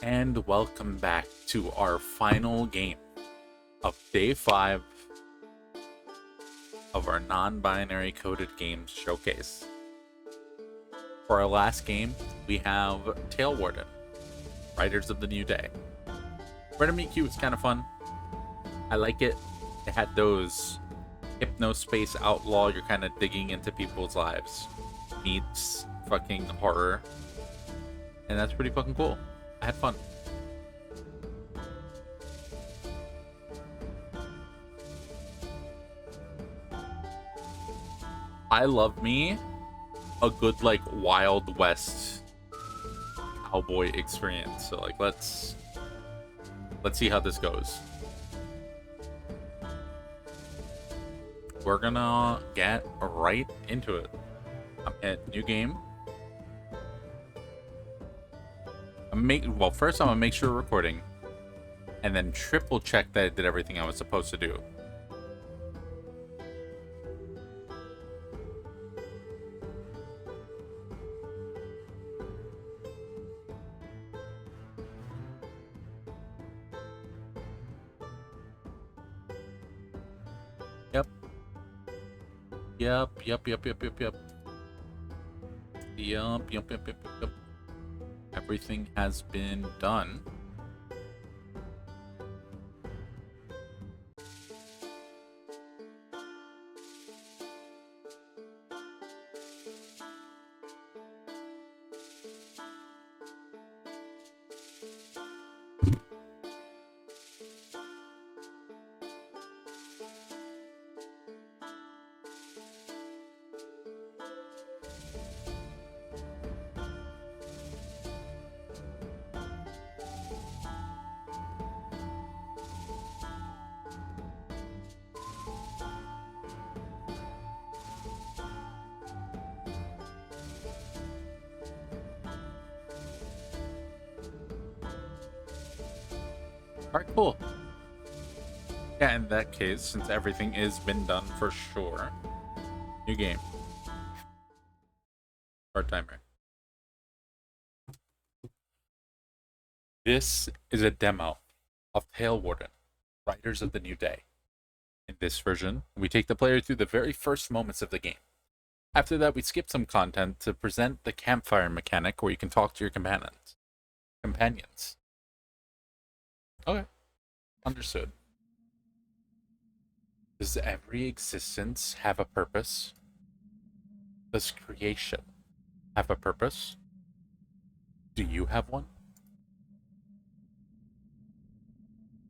And welcome back to our final game of day 5 of our non-binary coded games showcase. For our last game, we have Tailwarden, Riders of the New Day. Red and Q was kind of fun. I like it. It had those hypno-space outlaw, you're kind of digging into people's lives, meets fucking horror. And that's pretty fucking cool. I had fun. I love me a good like Wild West cowboy experience. So like let's see how this goes. We're gonna get right into it. I'm at new game. First I'm gonna make sure we're recording, and then triple check that I did everything I was supposed to do. Yep. Everything has been done. Alright, cool. Yeah, in that case, since everything is been done for sure, new game. Start timer. This is a demo of Tailwarden, Riders of the New Day. In this version, we take the player through the very first moments of the game. After that, we skip some content to present the campfire mechanic where you can talk to your companions. Okay. Understood. Does every existence have a purpose? Does creation have a purpose? Do you have one?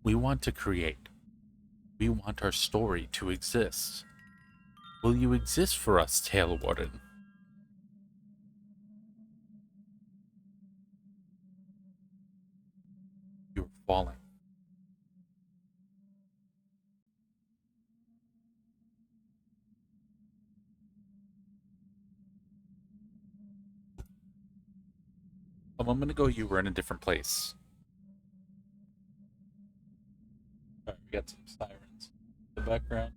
We want to create. We want our story to exist. Will you exist for us, Tailwarden? You're falling. A moment ago, you were in a different place. Alright, we got some sirens in the background.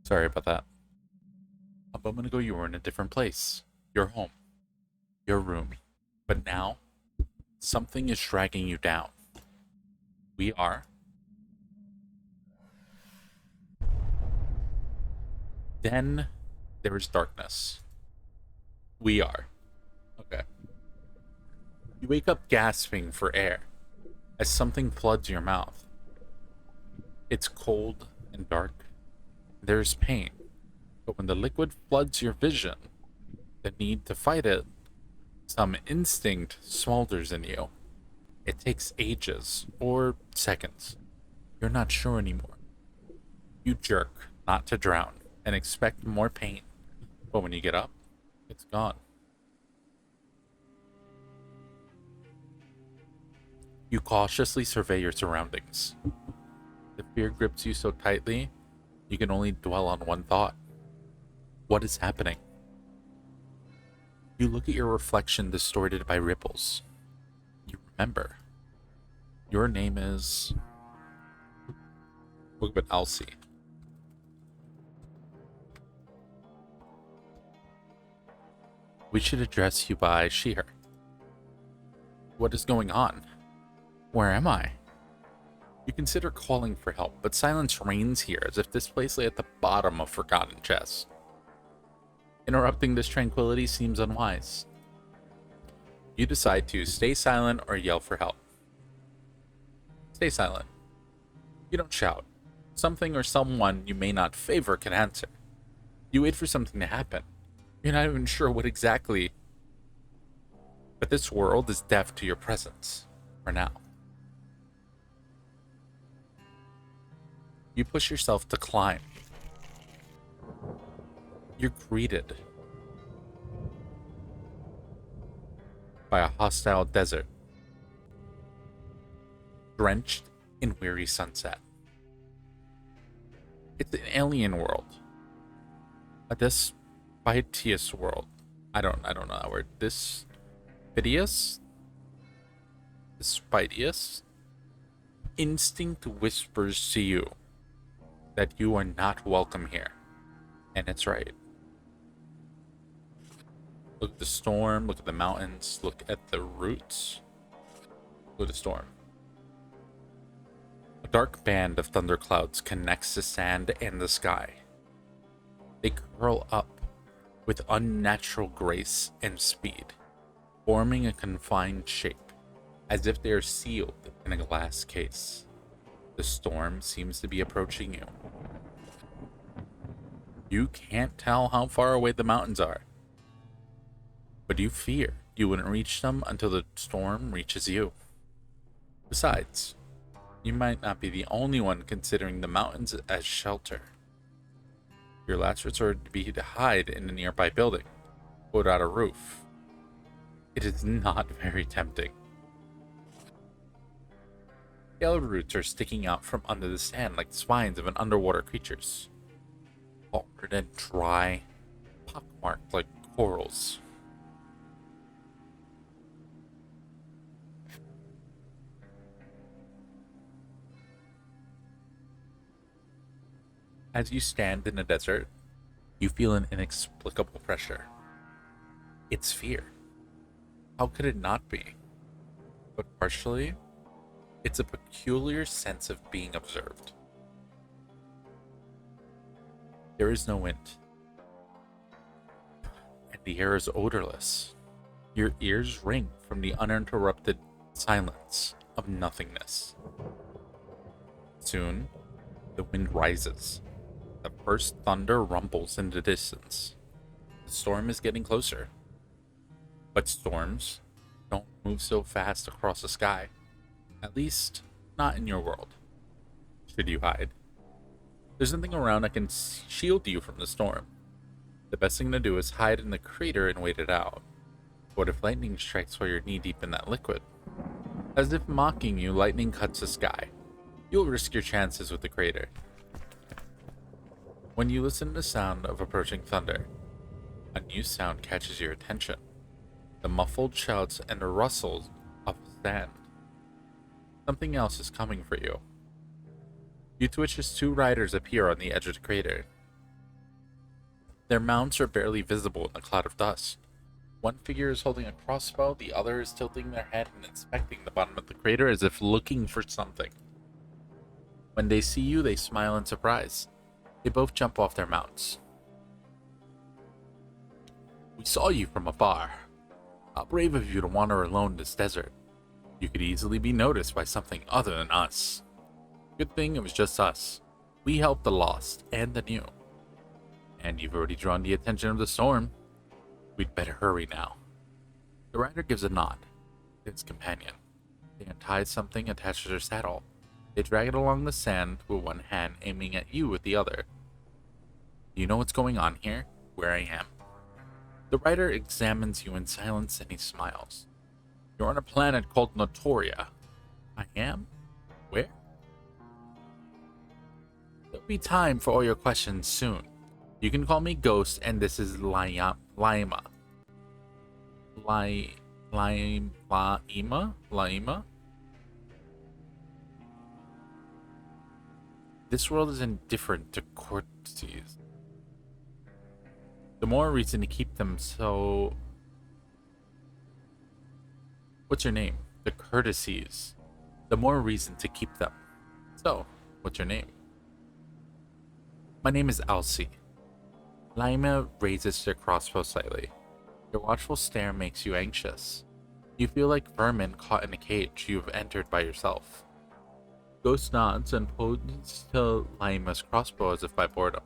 Sorry about that. A moment ago, you were in a different place. Your home. Your room. But now, something is dragging you down. We are. Then there is darkness. We are. Okay. You wake up gasping for air as something floods your mouth. It's cold and dark. There's pain. But when the liquid floods your vision, the need to fight it, some instinct smolders in you. It takes ages, or seconds. You're not sure anymore. You jerk, not to drown, and expect more pain. But when you get up, it's gone. You cautiously survey your surroundings. The fear grips you so tightly, you can only dwell on one thought. What is happening? You look at your reflection distorted by ripples. You remember. Your name is... What about Elsie? We should address you by she, her. What is going on? Where am I? You consider calling for help, but silence reigns here as if this place lay at the bottom of forgotten chests. Interrupting this tranquility seems unwise. You decide to stay silent or yell for help. Stay silent. You don't shout. Something or someone you may not favor can answer. You wait for something to happen. You're not even sure what exactly, but this world is deaf to your presence, for now. You push yourself to climb. You're greeted by a hostile desert, drenched in weary sunset. It's an alien world, a dispiteous world. I don't know that word. Dispiteous? Instinct whispers to you that you are not welcome here, and it's right. Look at the storm, look at the mountains, look at the roots. Look at the storm. A dark band of thunderclouds connects the sand and the sky. They curl up with unnatural grace and speed, forming a confined shape, as if they are sealed in a glass case. The storm seems to be approaching you. You can't tell how far away the mountains are, but you fear you wouldn't reach them until the storm reaches you. Besides, you might not be the only one considering the mountains as shelter. Your last resort would be to hide in a nearby building, without a roof. It is not very tempting. Scaled roots are sticking out from under the sand like the spines of an underwater creatures. Hard and dry, pockmarked like corals. As you stand in a desert, you feel an inexplicable pressure. It's fear. How could it not be? But partially, it's a peculiar sense of being observed. There is no wind, and the air is odorless. Your ears ring from the uninterrupted silence of nothingness. Soon, the wind rises. The first thunder rumbles in the distance. The storm is getting closer. But storms don't move so fast across the sky. At least, not in your world. Should you hide? There's nothing around that can shield you from the storm. The best thing to do is hide in the crater and wait it out. What if lightning strikes while you're knee-deep in that liquid? As if mocking you, lightning cuts the sky. You'll risk your chances with the crater. When you listen to the sound of approaching thunder, a new sound catches your attention. The muffled shouts and the rustles of sand. Something else is coming for you. You twitch as two riders appear on the edge of the crater. Their mounts are barely visible in the cloud of dust. One figure is holding a crossbow, the other is tilting their head and inspecting the bottom of the crater as if looking for something. When they see you, they smile in surprise. They both jump off their mounts. We saw you from afar. How brave of you to wander alone in this desert. You could easily be noticed by something other than us. Good thing it was just us. We helped the lost and the new. And you've already drawn the attention of the storm. We'd better hurry now. The rider gives a nod to his companion. They untie something attached to their saddle. They drag it along the sand with one hand, aiming at you with the other. You know what's going on here? Where I am. The rider examines you in silence and he smiles. You're on a planet called Notoria. I am? Where? There'll be time for all your questions soon. You can call me Ghost, and this is Laima. Laima? This world is indifferent to courtesies. The more reason to keep them so What's your name? The courtesies. The more reason to keep them. So, what's your name? My name is Elsie. Laima raises her crossbow slightly. Your watchful stare makes you anxious. You feel like vermin caught in a cage you have entered by yourself. Ghost nods and points to Laima's crossbow as if by boredom.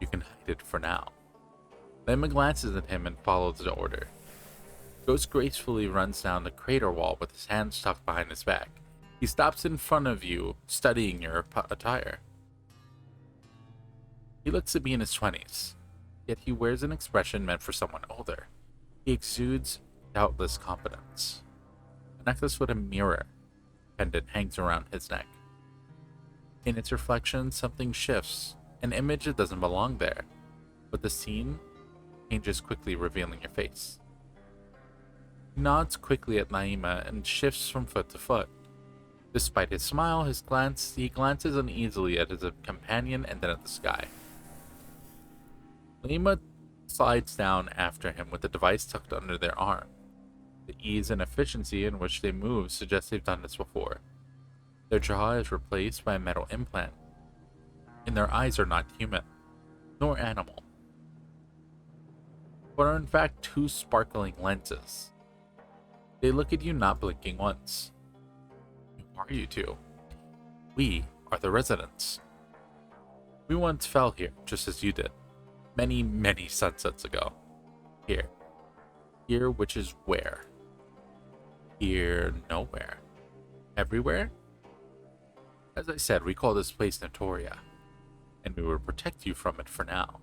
You can hide it for now. Laima glances at him and follows the order. Ghost gracefully runs down the crater wall with his hands tucked behind his back. He stops in front of you, studying your attire. He looks to be in his 20s, yet he wears an expression meant for someone older. He exudes doubtless confidence. A necklace with a mirror pendant hangs around his neck. In its reflection, something shifts, an image that doesn't belong there, but the scene changes quickly, revealing your face. He nods quickly at Naima and shifts from foot to foot. Despite his smile, he glances uneasily at his companion and then at the sky. Naima slides down after him with the device tucked under their arm. The ease and efficiency in which they move suggests they've done this before. Their jaw is replaced by a metal implant, and their eyes are not human, nor animal, but are in fact two sparkling lenses. They look at you, not blinking once. Who are you two? We are the residents. We once fell here, just as you did, many, many sunsets ago. Here. Here, which is where? Here, nowhere. Everywhere? As I said, we call this place Notoria, and we will protect you from it for now.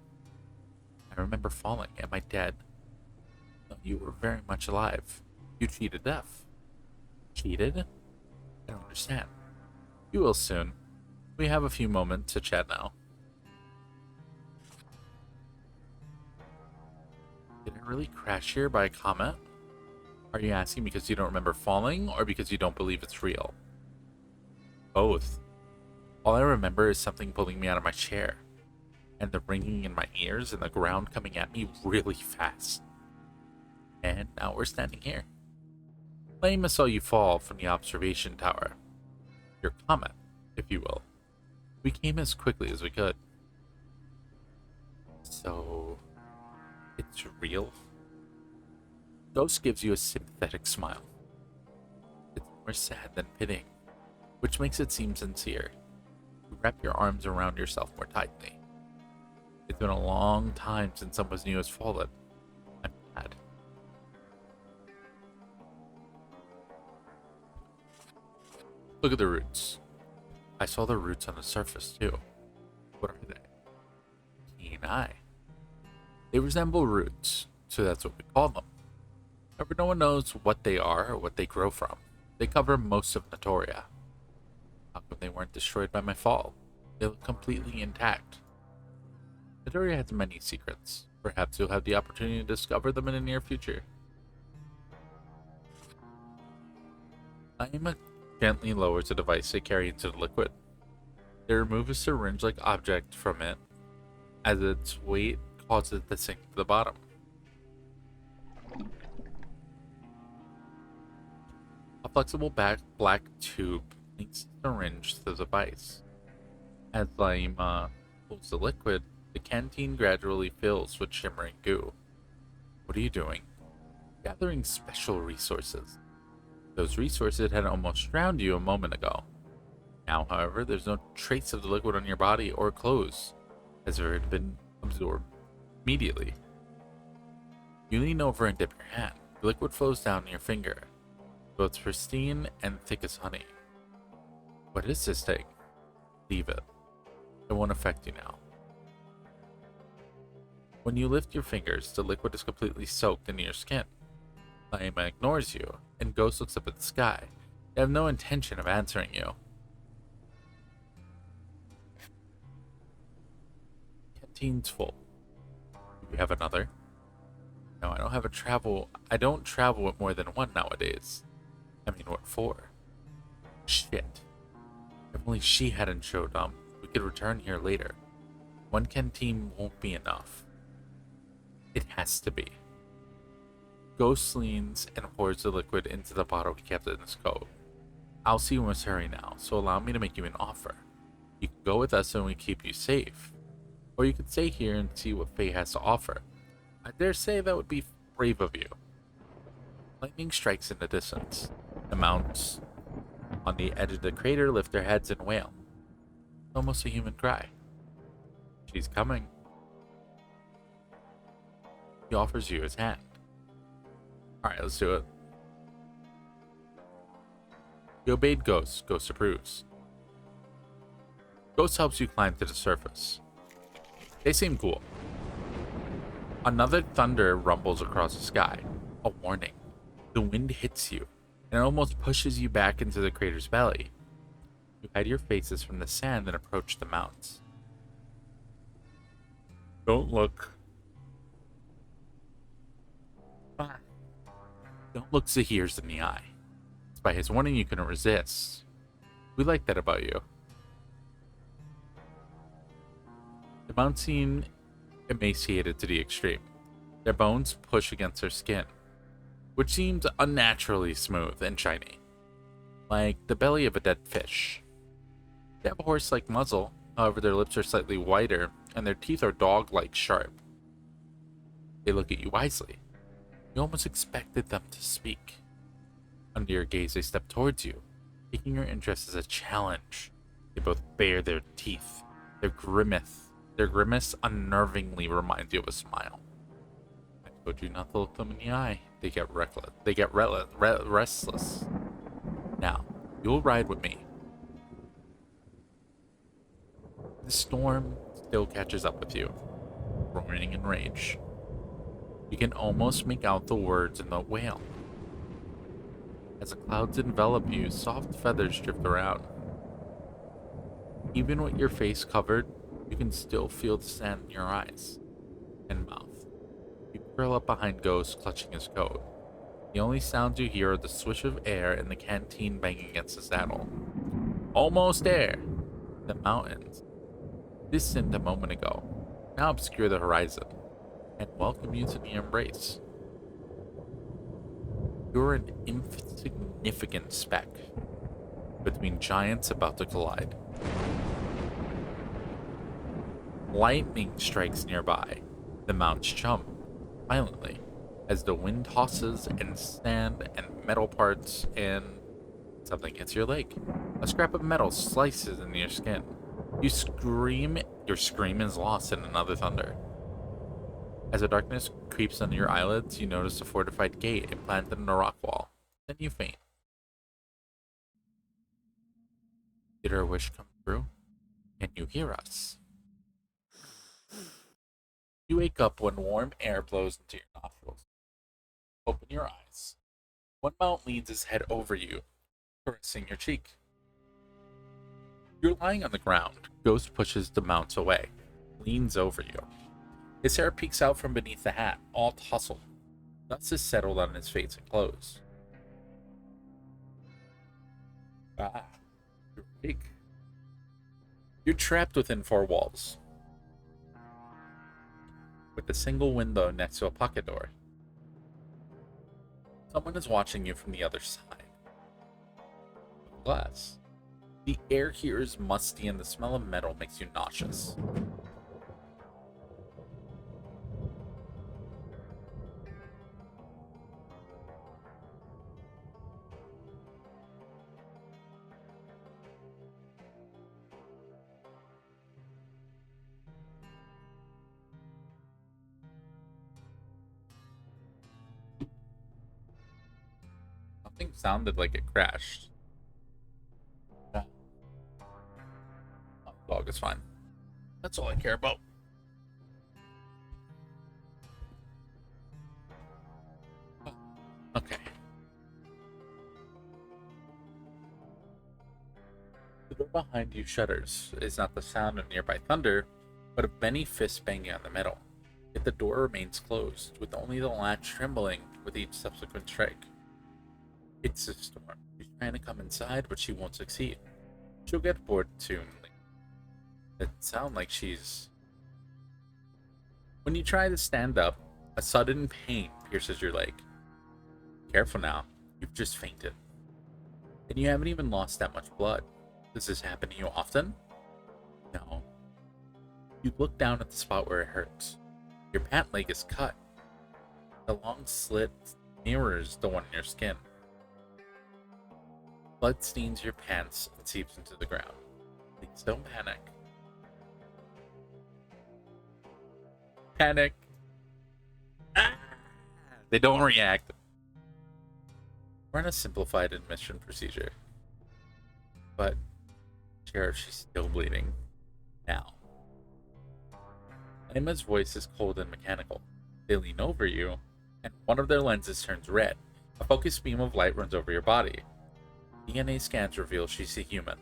I remember falling. Am I dead? No, you were very much alive. You cheated death. Cheated? I don't understand. You will soon. We have a few moments to chat now. Did I really crash here by a comet? Are you asking because you don't remember falling, or because you don't believe it's real? Both. All I remember is something pulling me out of my chair, and the ringing in my ears and the ground coming at me really fast. And now we're standing here. Laima saw you fall from the observation tower. Your comet, if you will. We came as quickly as we could. So, it's real? Ghost gives you a sympathetic smile. It's more sad than pitying, which makes it seem sincere. You wrap your arms around yourself more tightly. It's been a long time since someone new has fallen. I'm glad. Look at the roots. I saw the roots on the surface too. What are they? Keen eye. They resemble roots, so that's what we call them. However, no one knows what they are or what they grow from. They cover most of Notoria. How come they weren't destroyed by my fall? They look completely intact. Notoria has many secrets. Perhaps you'll have the opportunity to discover them in the near future. Naima gently lowers the device they carry into the liquid. They remove a syringe-like object from it, as its weight causes it to sink to the bottom. A flexible black tube links the syringe to the device. As Laima pulls the liquid, the canteen gradually fills with shimmering goo. What are you doing? Gathering special resources. Those resources had almost drowned you a moment ago. Now, however, there's no trace of the liquid on your body or clothes, as it had been absorbed immediately. You lean over and dip your hand. The liquid flows down your finger, so it's pristine and thick as honey. What is this thing? Leave it. It won't affect you now. When you lift your fingers, the liquid is completely soaked into your skin. Laima ignores you, and Ghost looks up at the sky. They have no intention of answering you. Canteen's full. Do we have another? No, I don't travel with more than one nowadays. I mean, what for? Shit. If only she hadn't showed up, we could return here later. One canteen won't be enough. It has to be. Ghost leans and pours the liquid into the bottle he kept in his coat. I'll see you must hurry now, so allow me to make you an offer. You can go with us and we keep you safe. Or you could stay here and see what Faye has to offer. I dare say that would be brave of you. Lightning strikes in the distance. The mounts on the edge of the crater lift their heads and wail. Almost a human cry. She's coming. He offers you his hand. Alright, let's do it. You obeyed Ghost. Ghost approves. Ghost helps you climb to the surface. They seem cool. Another thunder rumbles across the sky. A warning. The wind hits you, and it almost pushes you back into the crater's belly. You hide your faces from the sand and approach the mounts. Don't look. Don't look Zahir's in the eye. It's by his warning you couldn't resist. We like that about you. The mounts seem emaciated to the extreme. Their bones push against their skin, which seems unnaturally smooth and shiny, like the belly of a dead fish. They have a horse-like muzzle, however their lips are slightly wider, and their teeth are dog-like sharp. They look at you wisely. You almost expected them to speak. Under your gaze, they step towards you, taking your interest as a challenge. They both bare their teeth. Their grimace unnervingly reminds you of a smile. I told you not to look them in the eye. They get reckless. They get restless. Now, you'll ride with me. The storm still catches up with you, roaring in rage. You can almost make out the words in the wail. As the clouds envelop you, soft feathers drift around. Even with your face covered, you can still feel the sand in your eyes and mouth. You curl up behind Ghost, clutching his coat. The only sounds you hear are the swish of air and the canteen banging against the saddle. Almost there! The mountains, distant a moment ago, now obscure the horizon and welcome you to the embrace. You're an insignificant speck between giants about to collide. Lightning strikes nearby. The mounts jump violently as the wind tosses and sand and metal parts, and something hits your leg. A scrap of metal slices into your skin. You scream. Your scream is lost in another thunder. As the darkness creeps under your eyelids, you notice a fortified gate implanted in a rock wall. Then you faint. Did our wish come true? Can you hear us? You wake up when warm air blows into your nostrils. Open your eyes. One mount leans his head over you, caressing your cheek. You're lying on the ground. Ghost pushes the mounts away, leans over you. His hair peeks out from beneath the hat, all tousled. Dust is settled on his face and clothes. Ah, you're big. You're trapped within four walls, with a single window next to a pocket door. Someone is watching you from the other side. Glass. The air here is musty and the smell of metal makes you nauseous. Something sounded like it crashed. Yeah. Oh, the dog is fine. That's all I care about. Oh, okay. The door behind you shudders. It's not the sound of nearby thunder, but of many fists banging on the metal. Yet the door remains closed, with only the latch trembling with each subsequent strike. It's a storm. She's trying to come inside, but she won't succeed. She'll get bored soon. It sounds like she's... When you try to stand up, a sudden pain pierces your leg. Careful now. You've just fainted. And you haven't even lost that much blood. Does this happen to you often? No. You look down at the spot where it hurts. Your pant leg is cut. The long slit mirrors the one in your skin. Blood stains your pants and seeps into the ground. Please don't panic. Panic! Ah! They don't react. We're on a simplified admission procedure. But, Sheriff, she's still bleeding. Now. Emma's voice is cold and mechanical. They lean over you, and one of their lenses turns red. A focused beam of light runs over your body. DNA scans reveal she's a human.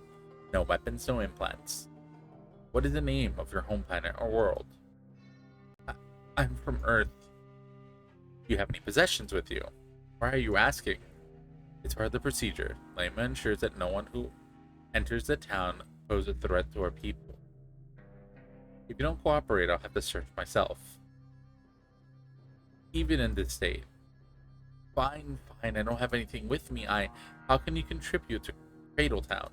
No weapons, no implants. What is the name of your home planet or world? I'm from Earth. Do you have any possessions with you? Why are you asking? It's part of the procedure. Lema ensures that no one who enters the town poses a threat to our people. If you don't cooperate, I'll have to search myself. Even in this state. Fine, I don't have anything with me. How can you contribute to Cradle Town?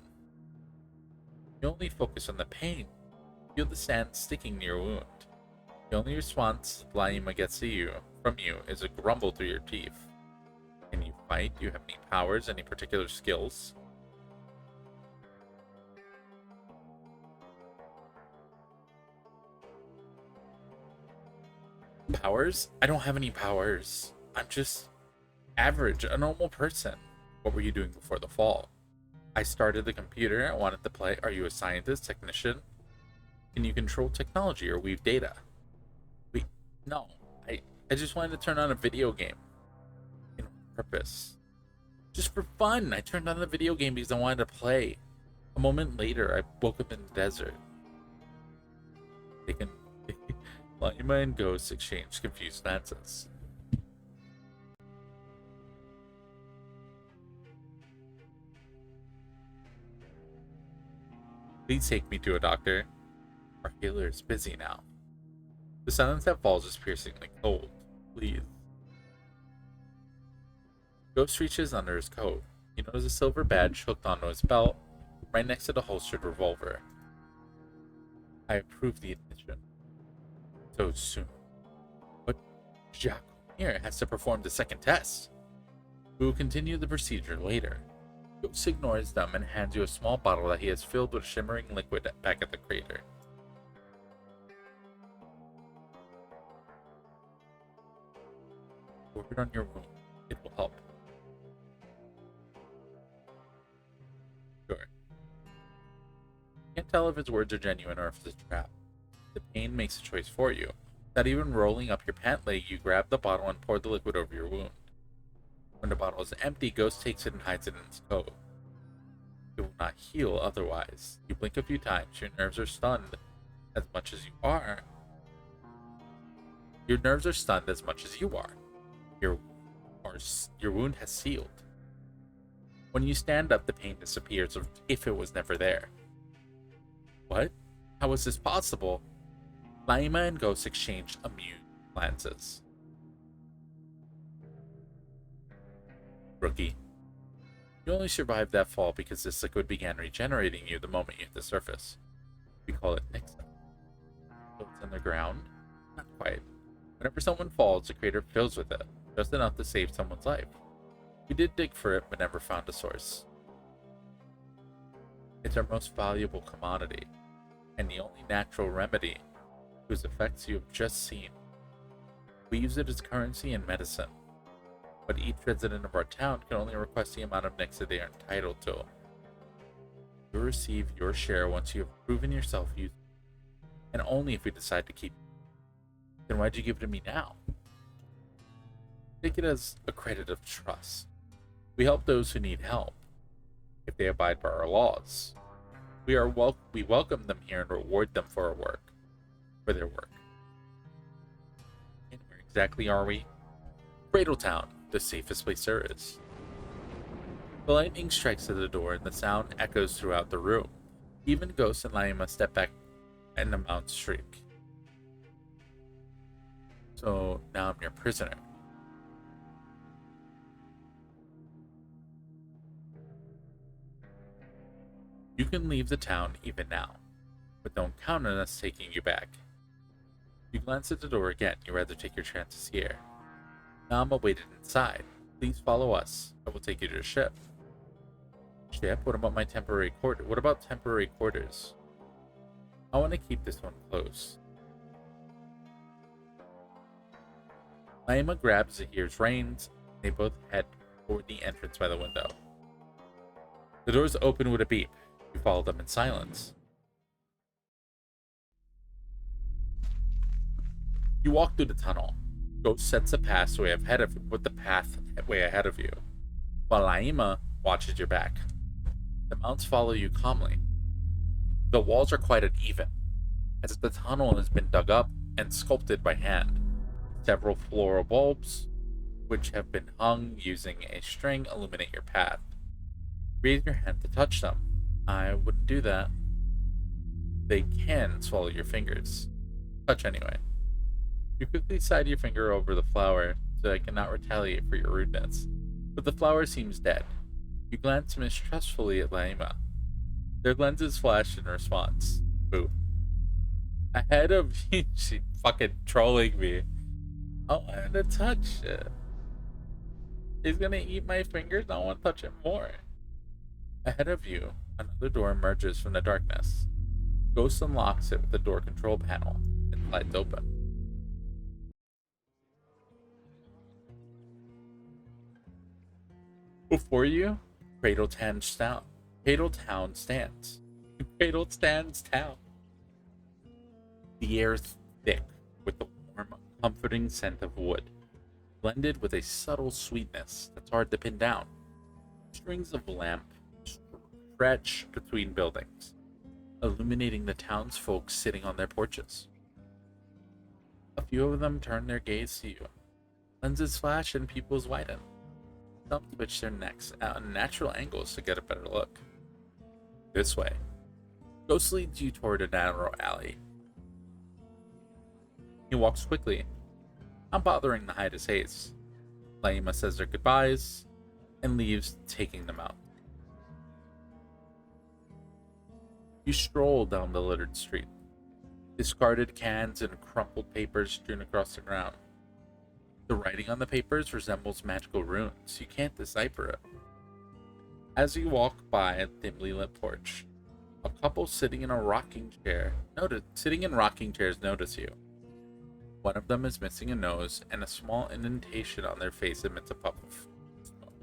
You only focus on the pain. Feel the sand sticking near your wound. The only response Laima gets from you is a grumble through your teeth. Can you fight? Do you have any powers? Any particular skills? Powers? I don't have any powers. I'm just average, a normal person. What were you doing before the fall? I started the computer. I wanted to play. Are you a scientist, technician? Can you control technology or weave data? No. I just wanted to turn on a video game. You know, purpose. Just for fun. I turned on the video game because I wanted to play. A moment later, I woke up in the desert. Laima and Ghost exchange confused glances. Please take me to a doctor. Our healer is busy now. The silence that falls is piercingly cold. Please. Ghost reaches under his coat. He notices a silver badge hooked onto his belt, right next to the holstered revolver. I approve the admission. So soon. But Jacques here has to perform the second test. We will continue the procedure later. Ghost ignores them and hands you a small bottle that he has filled with shimmering liquid back at the crater. Pour it on your wound. It will help. Sure. Can't tell if his words are genuine or if it's a trap. The pain makes a choice for you. Not even rolling up your pant leg, you grab the bottle and pour the liquid over your wound. When the bottle is empty, Ghost takes it and hides it in his coat. It will not heal otherwise. You blink a few times, your nerves are stunned as much as you are. Your nerves are stunned as much as you are. Your wound has sealed. When you stand up, the pain disappears as if it was never there. What? How is this possible? Laima and Ghost exchanged amused glances. Rookie. You only survived that fall because this liquid began regenerating you the moment you hit the surface. We call it Nixa. So it's underground? Not quite. Whenever someone falls, the crater fills with it, just enough to save someone's life. We did dig for it, but never found a source. It's our most valuable commodity, and the only natural remedy whose effects you have just seen. We use it as currency and medicine, but each resident of our town can only request the amount of Nixa they are entitled to. You'll receive your share once you have proven yourself useful, and only if we decide to keep it. Then why'd you give it to me now? Take it as a credit of trust. We help those who need help, if they abide by our laws. We welcome them here and reward them for their work. And where exactly are we? Cradle Town, the safest place there is. The lightning strikes at the door and the sound echoes throughout the room. Even Ghost and Laima step back and the mounts shriek. So now I'm your prisoner. You can leave the town even now, but don't count on us taking you back. You glance at the door again. You'd rather take your chances here. Now I'm awaited inside. Please follow us. I will take you to the ship. Ship? What about my temporary quarters? What about temporary quarters? I want to keep this one close. Naima grabs Zahir's reins. They both head toward the entrance by the window. The doors open with a beep. You follow them in silence. You walk through the tunnel. Ghost sets the path way ahead of you, while Naima watches your back. The mounts follow you calmly. The walls are quite uneven, as if the tunnel has been dug up and sculpted by hand. Several floral bulbs, which have been hung using a string, illuminate your path. Raise your hand to touch them. I wouldn't do that. They can swallow your fingers. Touch anyway. You quickly slide your finger over the flower so I cannot retaliate for your rudeness. But the flower seems dead. You glance mistrustfully at Naima. Their lenses flash in response. Boo. Ahead of you, she fucking trolling me. I want to touch it. He's gonna eat my fingers. I want to touch it more. Ahead of you, another door emerges from the darkness. Ghost unlocks it with the door control panel and slides open. Before you, Cradle Town stands. Cradle stands town. The air is thick with the warm, comforting scent of wood, blended with a subtle sweetness that's hard to pin down. Strings of lamp stretch between buildings, illuminating the townsfolk sitting on their porches. A few of them turn their gaze to you. Lenses flash and pupils widen. Some switch their necks at unnatural angles to get a better look. This way. Ghost leads you toward a narrow alley. He walks quickly, not bothering to hide his haste. Naima says their goodbyes and leaves, taking them out. You stroll down the littered street. Discarded cans and crumpled papers strewn across the ground. The writing on the papers resembles magical runes. You can't decipher it. As you walk by a dimly lit porch, a couple sitting in rocking chairs notice you. One of them is missing a nose, and a small indentation on their face emits a puff of smoke.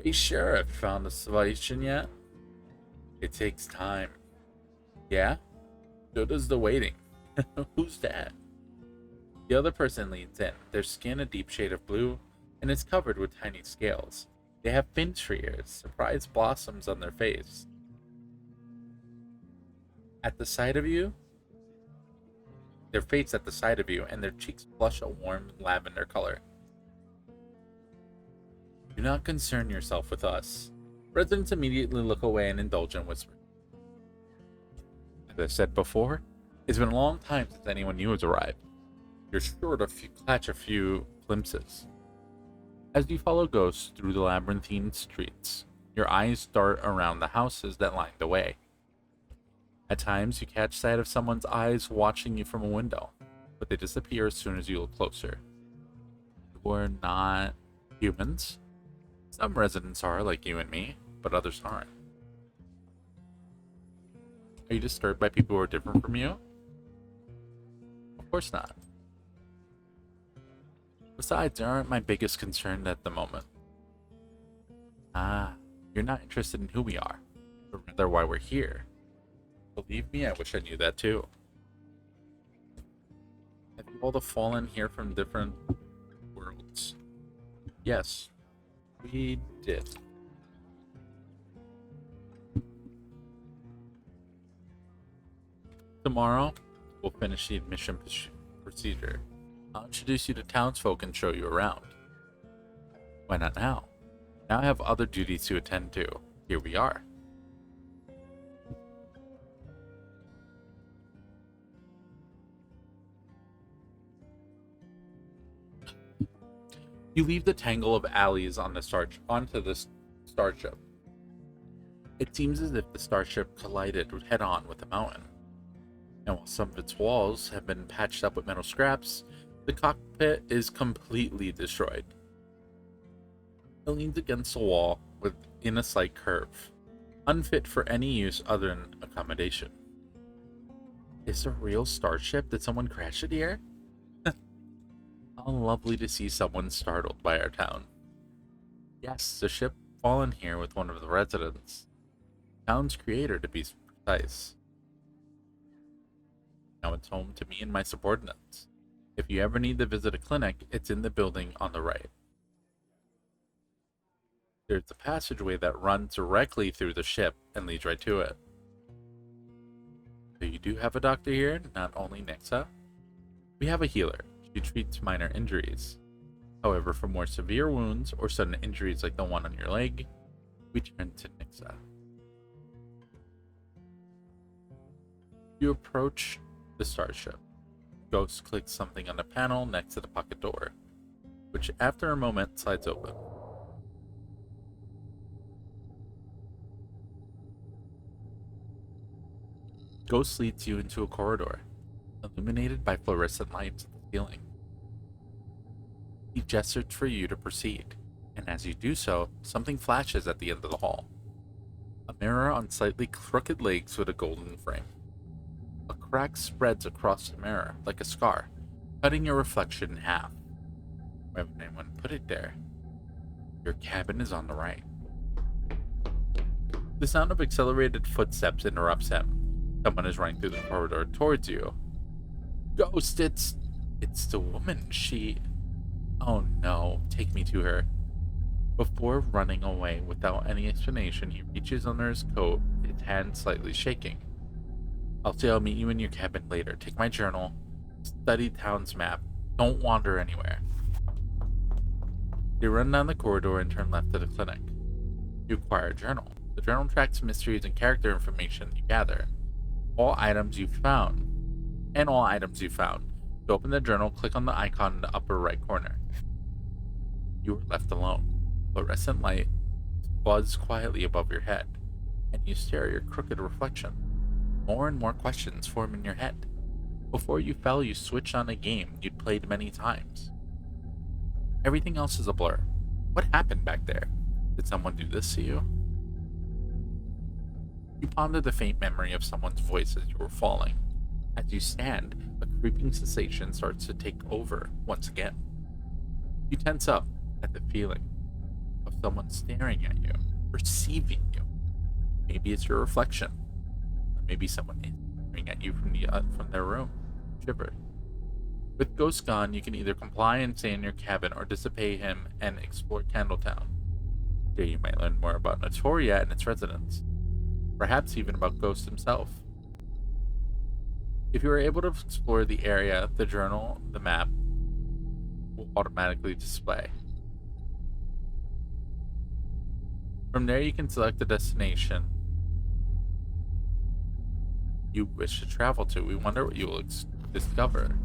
Hey Sheriff, found a salvation yet? It takes time. Yeah? So does the waiting. Who's that? The other person leans in, their skin a deep shade of blue, and is covered with tiny scales. They have fins for ears, surprise blossoms on their face. At the sight of you, their face at the sight of you, and their cheeks blush a warm lavender color. Do not concern yourself with us. Residents immediately look away and indulge in whispers. As I said before, it's been a long time since anyone new has arrived. You're sure to catch a few glimpses. As you follow ghosts through the labyrinthine streets, your eyes dart around the houses that line the way. At times, you catch sight of someone's eyes watching you from a window, but they disappear as soon as you look closer. You are not humans. Some residents are, like you and me, but others aren't. Are you disturbed by people who are different from you? Of course not. Besides, they aren't my biggest concern at the moment. You're not interested in who we are, but rather why we're here. Believe me, I wish I knew that too. Have you all fallen here from different worlds? Yes, we did. Tomorrow, we'll finish the admission procedure. I'll introduce you to townsfolk and show you around. Why not now? Now I have other duties to attend to. Here we are. You leave the tangle of alleys on the onto the starship. It seems as if the starship collided head-on with the mountain, and while some of its walls have been patched up with metal scraps, the cockpit is completely destroyed. It leans against the wall within a slight curve, unfit for any use other than accommodation. Is it a real starship? Did someone crash it here? How lovely to see someone startled by our town. Yes, the ship fallen here with one of the residents. Town's creator, to be precise. Now it's home to me and my subordinates. If you ever need to visit a clinic, it's in the building on the right. There's a passageway that runs directly through the ship and leads right to it. So you do have a doctor here, not only Nixa. We have a healer. She treats minor injuries. However, for more severe wounds or sudden injuries like the one on your leg, we turn to Nixa. You approach the starship. Ghost clicks something on the panel next to the pocket door, which after a moment slides open. Ghost leads you into a corridor, illuminated by fluorescent lights at the ceiling. He gestures for you to proceed, and as you do so, something flashes at the end of the hall. A mirror on slightly crooked legs with a golden frame. A crack spreads across the mirror like a scar, cutting your reflection in half. Why would anyone put it there? Your cabin is on the right. The sound of accelerated footsteps interrupts him. Someone is running through the corridor towards you. Ghost, it's the woman. Oh no, take me to her. Before running away without any explanation, he reaches under his coat, his hand slightly shaking. I'll meet you in your cabin later. Take my journal. Study town's map. Don't wander anywhere. You run down the corridor and turn left to the clinic. You acquire a journal. The journal tracks mysteries and character information you gather. All items you found. To open the journal, click on the icon in the upper right corner. You are left alone. Fluorescent light buzz quietly above your head, and you stare at your crooked reflection. More and more questions form in your head. Before you fell, you switched on a game you'd played many times. Everything else is a blur. What happened back there? Did someone do this to you? You ponder the faint memory of someone's voice as you were falling. As you stand, a creeping sensation starts to take over once again. You tense up at the feeling of someone staring at you, perceiving you. Maybe it's your reflection. Maybe someone is staring at you from their room. Shiver. With Ghost gone, you can either comply and stay in your cabin or dissipate him and explore Candletown. Here you might learn more about Notoria and its residents. Perhaps even about Ghost himself. If you are able to explore the area, the journal, the map will automatically display. From there you can select a destination you wish to travel to. We wonder what you will discover.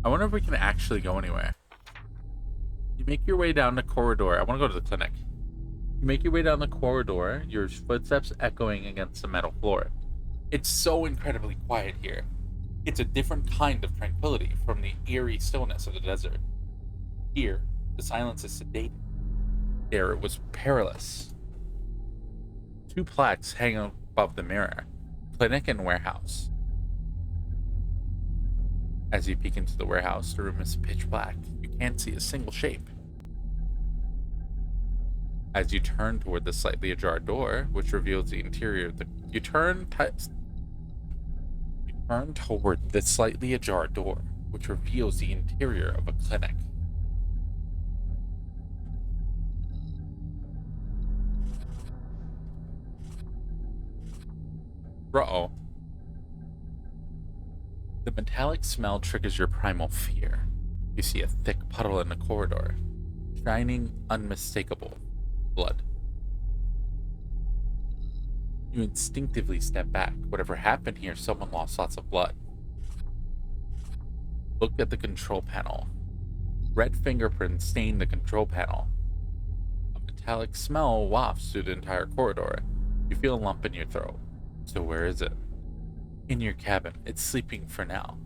I wonder if we can actually go anywhere. You make your way down the corridor. I want to go to the clinic. You make your way down the corridor, your footsteps echoing against the metal floor. It's so incredibly quiet here. It's a different kind of tranquility from the eerie stillness of the desert. Here, the silence is sedated. There, it was perilous. Two plaques hang above the mirror: clinic and warehouse. As you peek into the warehouse, the room is pitch black. You can't see a single shape. As you turn toward the slightly ajar door, which reveals the interior of the... You turn toward the slightly ajar door, which reveals the interior of a clinic. Uh-oh. The metallic smell triggers your primal fear. You see a thick puddle in the corridor, shining, unmistakable blood. You instinctively step back. Whatever happened here, someone lost lots of blood. Look at the control panel. Red fingerprints stain the control panel. A metallic smell wafts through the entire corridor. You feel a lump in your throat. So where is it? In your cabin. It's sleeping for now.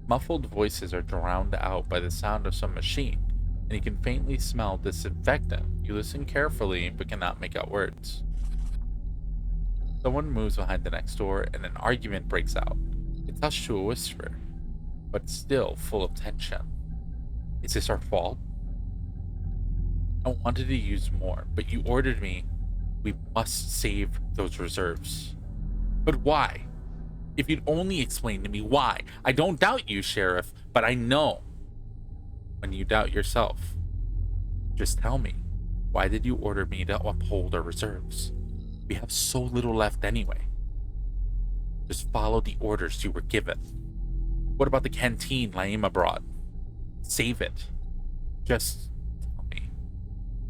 Muffled voices are drowned out by the sound of some machine, and you can faintly smell disinfectant. You listen carefully, but cannot make out words. Someone moves behind the next door, and an argument breaks out. It's hushed to a whisper, but still full of tension. Is this our fault? I wanted to use more, but you ordered me. We must save those reserves. But why? If you'd only explain to me why. I don't doubt you, Sheriff, but I know when you doubt yourself. Just tell me, why did you order me to uphold our reserves? We have so little left anyway. Just follow the orders you were given. What about the canteen Laima brought? Save it. Just tell me,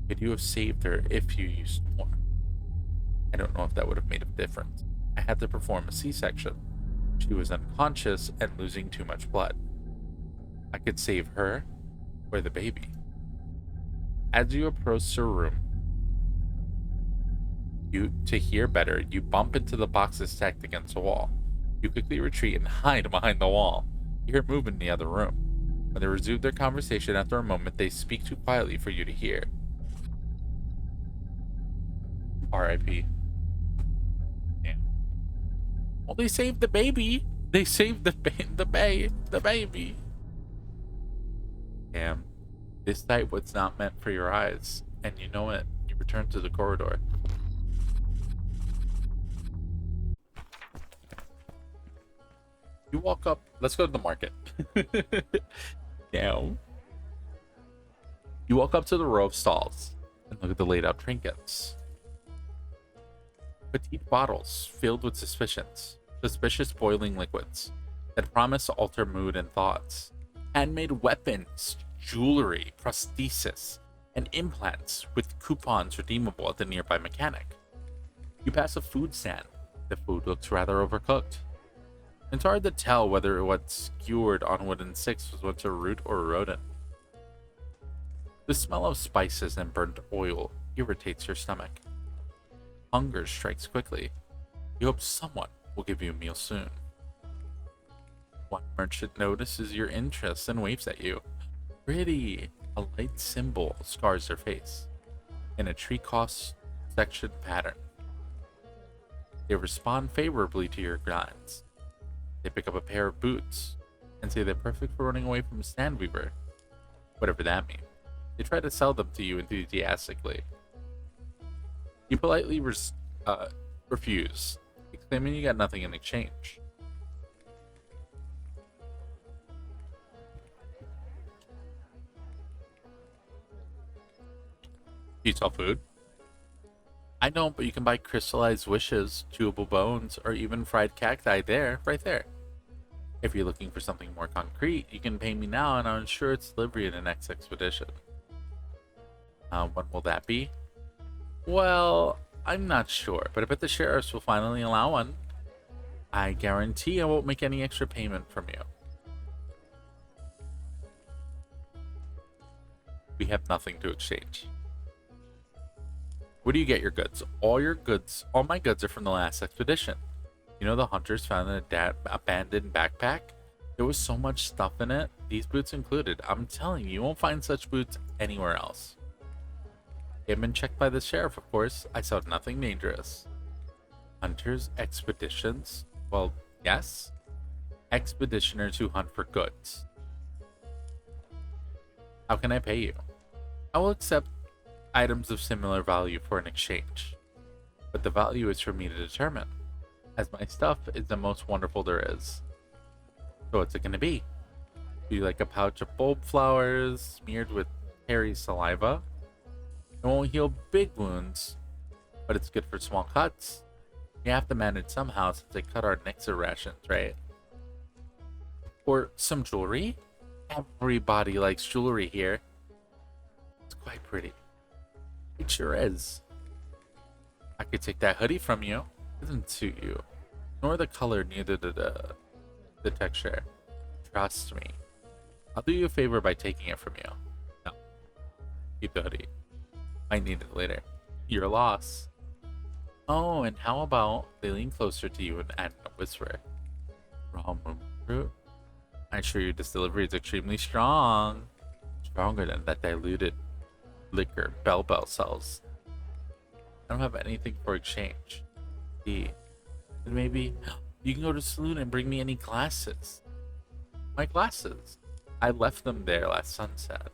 could you have saved her if you used more? I don't know if that would have made a difference. I had to perform a C-section. She was unconscious and losing too much blood. I could save her or the baby. As you approach her room, to hear better, you bump into the boxes stacked against the wall. You quickly retreat and hide behind the wall. You hear movement in the other room. When they resume their conversation after a moment, they speak too quietly for you to hear. R.I.P. Damn. Well, they saved the baby. They saved the baby. Damn. This sight was not meant for your eyes, and you know it. You return to the corridor. You walk up. Let's go to the market. Now, you walk up to the row of stalls and look at the laid out trinkets. Petite bottles filled with suspicious boiling liquids that promise to alter mood and thoughts. Handmade weapons, jewelry, prosthesis, and implants with coupons redeemable at the nearby mechanic. You pass a food stand. The food looks rather overcooked. It's hard to tell whether what's skewered on wooden sticks was once a root or a rodent. The smell of spices and burnt oil irritates your stomach. Hunger strikes quickly. You hope someone will give you a meal soon. One merchant notices your interest and waves at you. Pretty! A light symbol scars their face in a tree cross-section pattern. They respond favorably to your glance. They pick up a pair of boots and say they're perfect for running away from a stand weaver. Whatever that means. They try to sell them to you enthusiastically. You politely refuse, exclaiming you got nothing in exchange. You sell food? I don't, but you can buy crystallized wishes, chewable bones, or even fried cacti right there. If you're looking for something more concrete, you can pay me now and I'll ensure its delivery in the next expedition. When will that be? Well, I'm not sure, but I bet the sheriffs will finally allow one. I guarantee I won't make any extra payment from you. We have nothing to exchange. Where do you get your goods? All my goods are from the last expedition. You know the hunters found an abandoned backpack? There was so much stuff in it, these boots included. I'm telling you, you won't find such boots anywhere else. They have been checked by the sheriff, of course. I saw nothing dangerous. Hunters, expeditions? Well, yes. Expeditioners who hunt for goods. How can I pay you? I will accept items of similar value for an exchange, but the value is for me to determine, as my stuff is the most wonderful there is. So what's it going to be? Do you like a pouch of bulb flowers smeared with hairy saliva? It won't heal big wounds, but it's good for small cuts. You have to manage somehow since they cut our Nixer rations, right? Or some jewelry? Everybody likes jewelry here. It's quite pretty. It sure is. I could take that hoodie from you. It doesn't suit you. Nor the color, neither the texture. Trust me. I'll do you a favor by taking it from you. Keep the hoodie. Might need it later. Your loss. Oh, and how about they lean closer to you and add in a whisper? Raw moon fruit? I assure you this delivery is extremely strong. Stronger than that diluted liquor Bell sells. I don't have anything for exchange. Then maybe you can go to the saloon and bring me any glasses. My glasses. I left them there last sunset.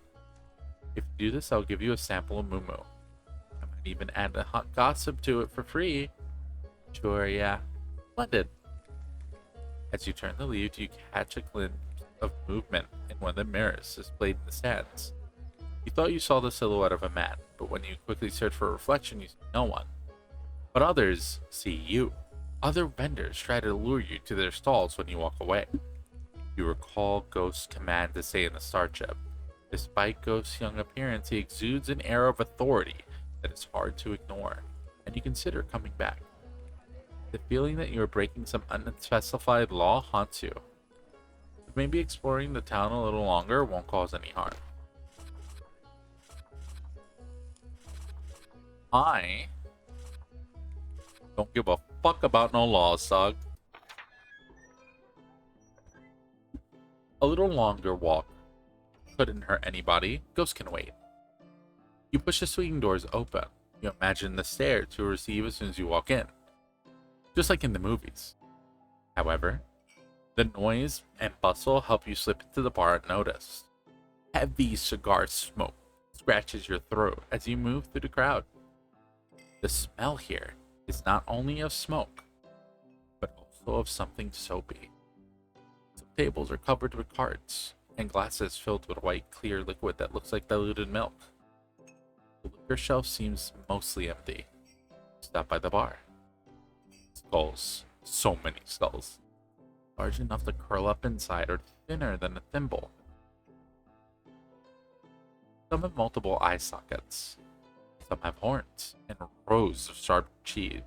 If you do this, I'll give you a sample of Moo. I might even add a hot gossip to it for free. Sure, yeah. Splendid. As you turn the leaf, you catch a glimpse of movement in one of the mirrors displayed in the stands. You thought you saw the silhouette of a man, but when you quickly search for a reflection, you see no one. But others see you. Other vendors try to lure you to their stalls when you walk away. You recall Ghost's command to stay in the starship. Despite Ghost's young appearance, he exudes an air of authority that is hard to ignore, and you consider coming back. The feeling that you are breaking some unspecified law haunts you. But maybe exploring the town a little longer won't cause any harm. I don't give a fuck about no laws, dog. A little longer walk couldn't hurt anybody. Ghost can wait. You push the swinging doors open. You imagine the stare to receive as soon as you walk in. Just like in the movies. However, the noise and bustle help you slip into the bar unnoticed. Heavy cigar smoke scratches your throat as you move through the crowd. The smell here is not only of smoke, but also of something soapy. Some tables are covered with cards and glasses filled with white, clear liquid that looks like diluted milk. The liquor shelf seems mostly empty. Stop by the bar. Skulls. So many skulls. Large enough to curl up inside or thinner than a thimble. Some have multiple eye sockets. Some have horns and rows of sharp teeth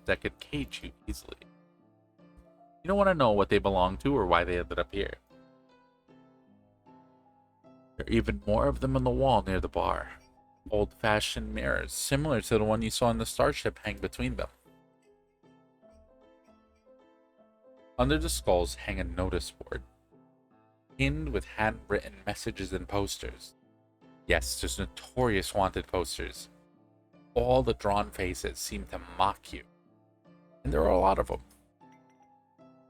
that could cage you easily. You don't want to know what they belong to or why they ended up here. There are even more of them on the wall near the bar. Old-fashioned mirrors, similar to the one you saw in the starship, hang between them. Under the skulls hang a notice board, pinned with handwritten messages and posters. Yes, those notorious wanted posters. All the drawn faces seem to mock you, and there are a lot of them.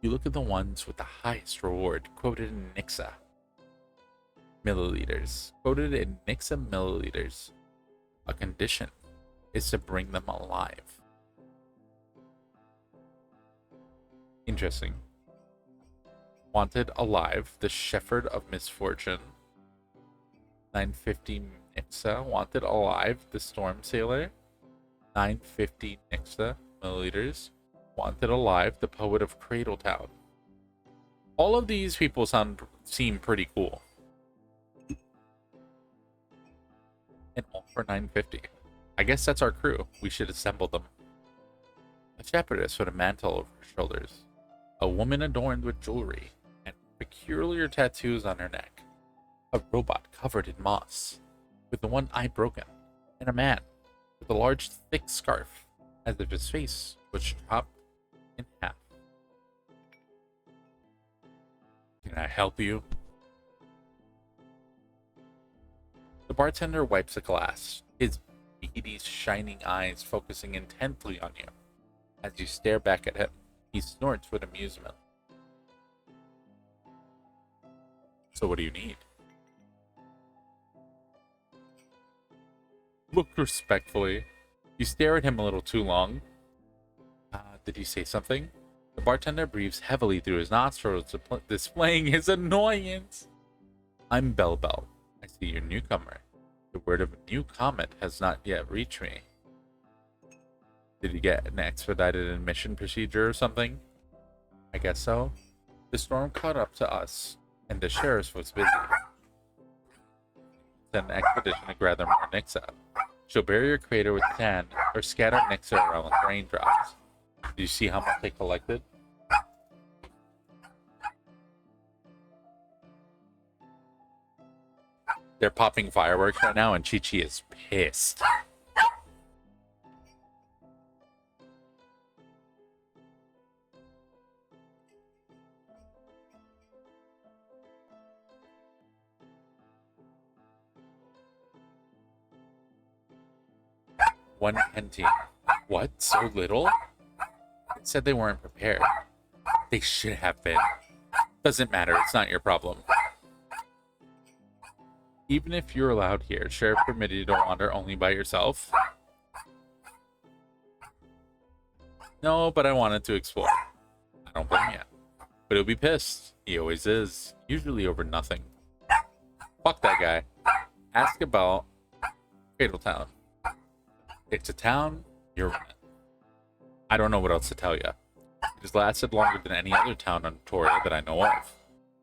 You look at the ones with the highest reward, quoted in Nixa. Milliliters. Quoted in Nixa milliliters. A condition is to bring them alive. Interesting. Wanted alive, the Shepherd of Misfortune. 950 Nixa. Wanted alive, the Storm Sailor. 950 Nixa milliliters. Wanted alive, the Poet of Cradletown. All of these people seem pretty cool. And all for 950. I guess that's our crew. We should assemble them. A shepherdess with a mantle over her shoulders. A woman adorned with jewelry and peculiar tattoos on her neck. A robot covered in moss, with the one eye broken. And a man with a large, thick scarf, as if his face was chopped in half. Can I help you? The bartender wipes a glass, his beady, shining eyes focusing intently on you. As you stare back at him, he snorts with amusement. So what do you need? Look respectfully. You stare at him a little too long. Did he say something? The bartender breathes heavily through his nostrils, displaying his annoyance. I'm Bell. I see you're a newcomer. The word of a new comet has not yet reached me. Did you get an expedited admission procedure or something? I guess so. The storm caught up to us, and the sheriff was busy. Send an expedition to gather more Nixa. She'll bury your crater with sand or scatter Nixa around with raindrops. Do you see how much they collected? They're popping fireworks right now, and Chi-Chi is pissed. One henty. What? So little? They said they weren't prepared. They should have been. Doesn't matter. It's not your problem. Even if you're allowed here, Sheriff permitted you to wander only by yourself? No, but I wanted to explore. I don't blame you. But he'll be pissed. He always is. Usually over nothing. Fuck that guy. Ask about Cradle Town. It's a town, you're in it. I don't know what else to tell you. It has lasted longer than any other town on Toria that I know of.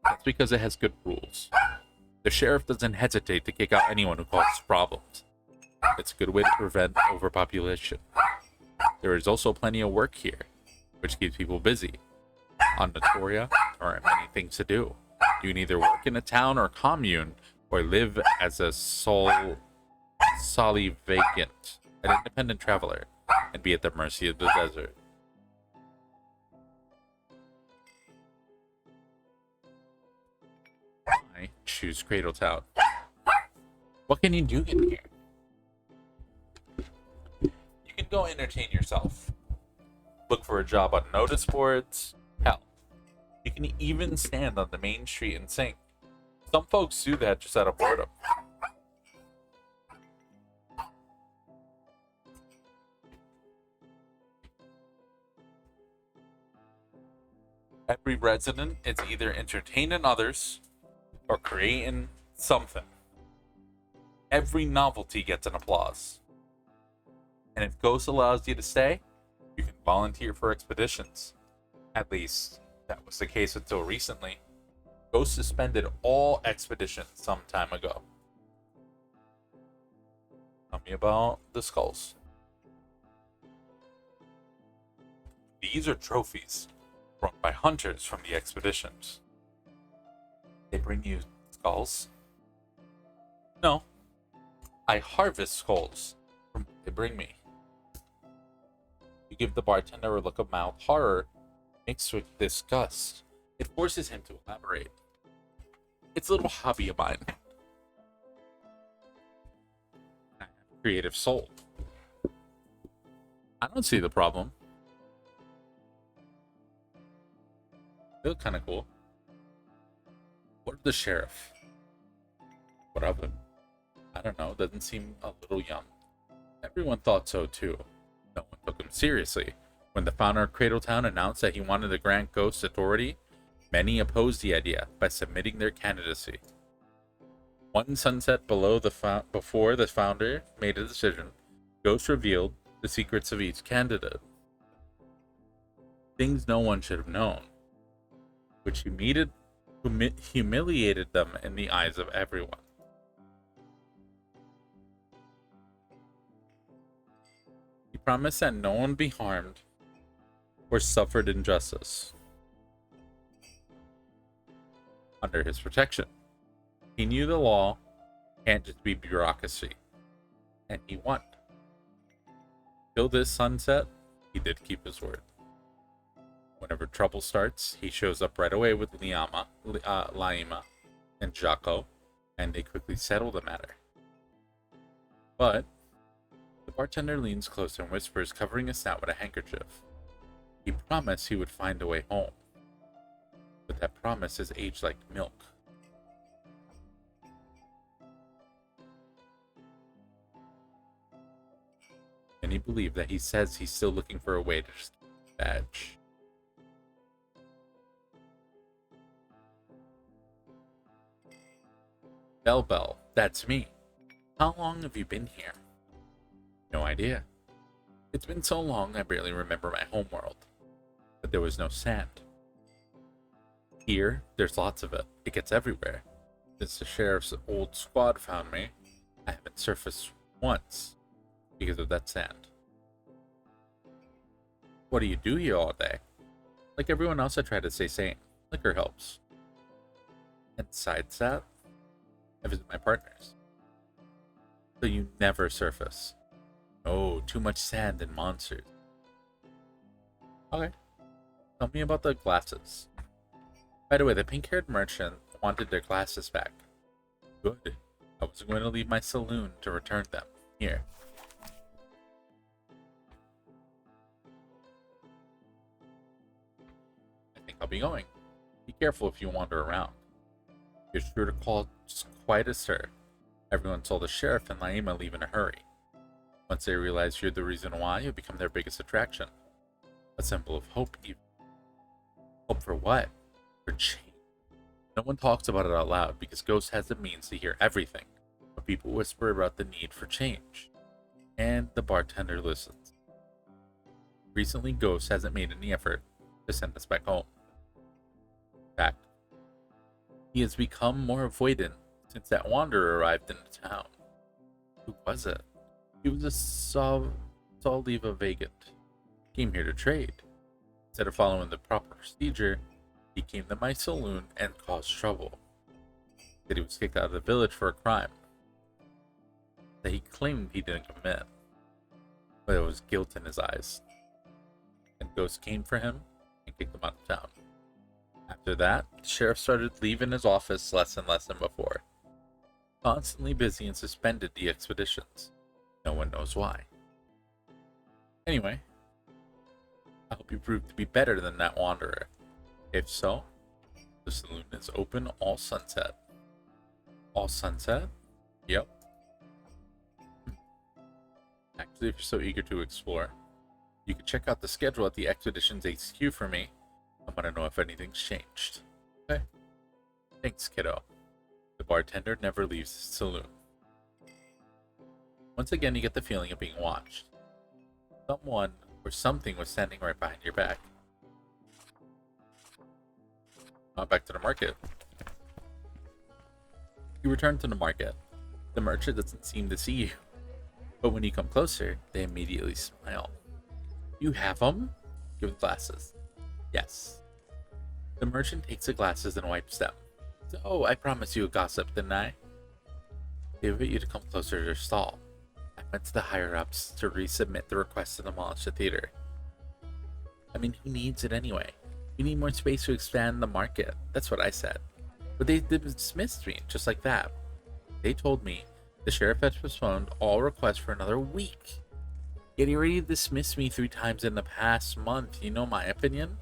That's because it has good rules. The sheriff doesn't hesitate to kick out anyone who causes problems. It's a good way to prevent overpopulation. There is also plenty of work here, which keeps people busy. On Notoria, there aren't many things to do. You can either work in a town or commune, or live as a solely vacant, an independent traveler, and be at the mercy of the desert. I choose Cradle Town. What can you do in here? You can go entertain yourself. Look for a job on notice boards. Hell, you can even stand on the main street and sing. Some folks do that just out of boredom. Every resident is either entertaining others or creating something. Every novelty gets an applause. And if Ghost allows you to stay, you can volunteer for expeditions. At least, that was the case until recently. Ghost suspended all expeditions some time ago. Tell me about the skulls. These are trophies brought by hunters from the expeditions. They bring you skulls? No. I harvest skulls from what they bring me. You give the bartender a look of mild horror mixed with disgust. It forces him to elaborate. It's a little hobby of mine. I have a creative soul. I don't see the problem. They look kind of cool. What of the sheriff? What of him? I don't know. Doesn't seem a little young. Everyone thought so too. No one took him seriously. When the founder of Cradle Town announced that he wanted to grant Ghost authority, many opposed the idea by submitting their candidacy. One sunset before the founder made a decision, Ghost revealed the secrets of each candidate. Things no one should have known, which humiliated them in the eyes of everyone. He promised that no one be harmed or suffered injustice under his protection. He knew the law can't just be bureaucracy, and he won. Till this sunset, he did keep his word. Whenever trouble starts, he shows up right away with Laima and Jaco, and they quickly settle the matter. But the bartender leans closer and whispers, covering his snout with a handkerchief. He promised he would find a way home, but that promise is aged like milk. Many believe that he says he's still looking for a way to just badge. Bell, that's me. How long have you been here? No idea. It's been so long I barely remember my homeworld. But there was no sand. Here, there's lots of it. It gets everywhere. Since the sheriff's old squad found me, I haven't surfaced once because of that sand. What do you do here all day? Like everyone else, I try to stay sane. Liquor helps. And side sat? I visit my partners. So you never surface. Oh, too much sand and monsters. Okay. Tell me about the glasses. By the way, the pink-haired merchant wanted their glasses back. Good. I was going to leave my saloon to return them. Here. I think I'll be going. Be careful if you wander around. You're sure to call quite a stir. Everyone saw the sheriff and Laima leave in a hurry. Once they realize you're the reason why, you'll become their biggest attraction. A symbol of hope, even. Hope for what? For change. No one talks about it out loud because Ghost has the means to hear everything, but people whisper about the need for change. And the bartender listens. Recently, Ghost hasn't made any effort to send us back home. In fact, he has become more avoidant since that wanderer arrived in the town. Who was it? He was a Soliva Vagant. Came here to trade. Instead of following the proper procedure, he came to my saloon and caused trouble. That he was kicked out of the village for a crime that he claimed he didn't commit, but it was guilt in his eyes. And Ghost came for him and kicked him out of town. After that, the sheriff started leaving his office less and less than before. Constantly busy and suspended the expeditions. No one knows why. Anyway, I hope you prove to be better than that wanderer. If so, the saloon is open all sunset. All sunset? Yep. Actually, if you're so eager to explore, you can check out the schedule at the Expeditions HQ for me. I want to know if anything's changed. Okay. Thanks, kiddo. The bartender never leaves the saloon. Once again, you get the feeling of being watched. Someone or something was standing right behind your back. Back to the market. You return to the market. The merchant doesn't seem to see you, but when you come closer, they immediately smile. You have them? Give the glasses. Yes. The merchant takes the glasses and wipes them. So, I promised you a gossip, didn't I? They invite you to come closer to their stall. I went to the higher-ups to resubmit the request to demolish the theater. I mean, who needs it anyway? We need more space to expand the market. That's what I said. But they dismissed me, just like that. They told me the sheriff had postponed all requests for another week. Yet he already dismissed me 3 times in the past month. You know my opinion?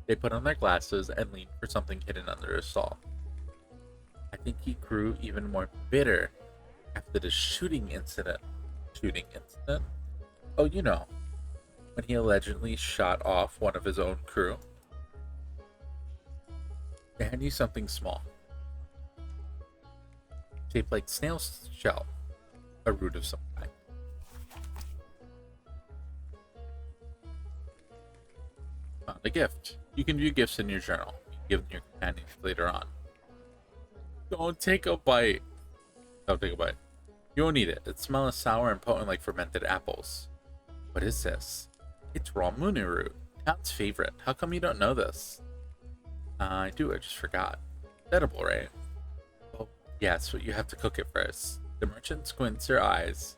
They put on their glasses and leaned for something hidden under a stall. I think he grew even more bitter after the shooting incident. Shooting incident? Oh, you know, when he allegedly shot off one of his own crew. They hand you something small, shaped like snail's shell, a root of some kind. Found a gift. You can view gifts in your journal. You can give them to your companions later on. Don't take a bite. Don't take a bite. You won't eat it. It smells sour and potent like fermented apples. What is this? It's raw moon root. Town's favorite. How come you don't know this? I do. I just forgot. It's edible, right? Well, yes, but you have to cook it first. The merchant squints her eyes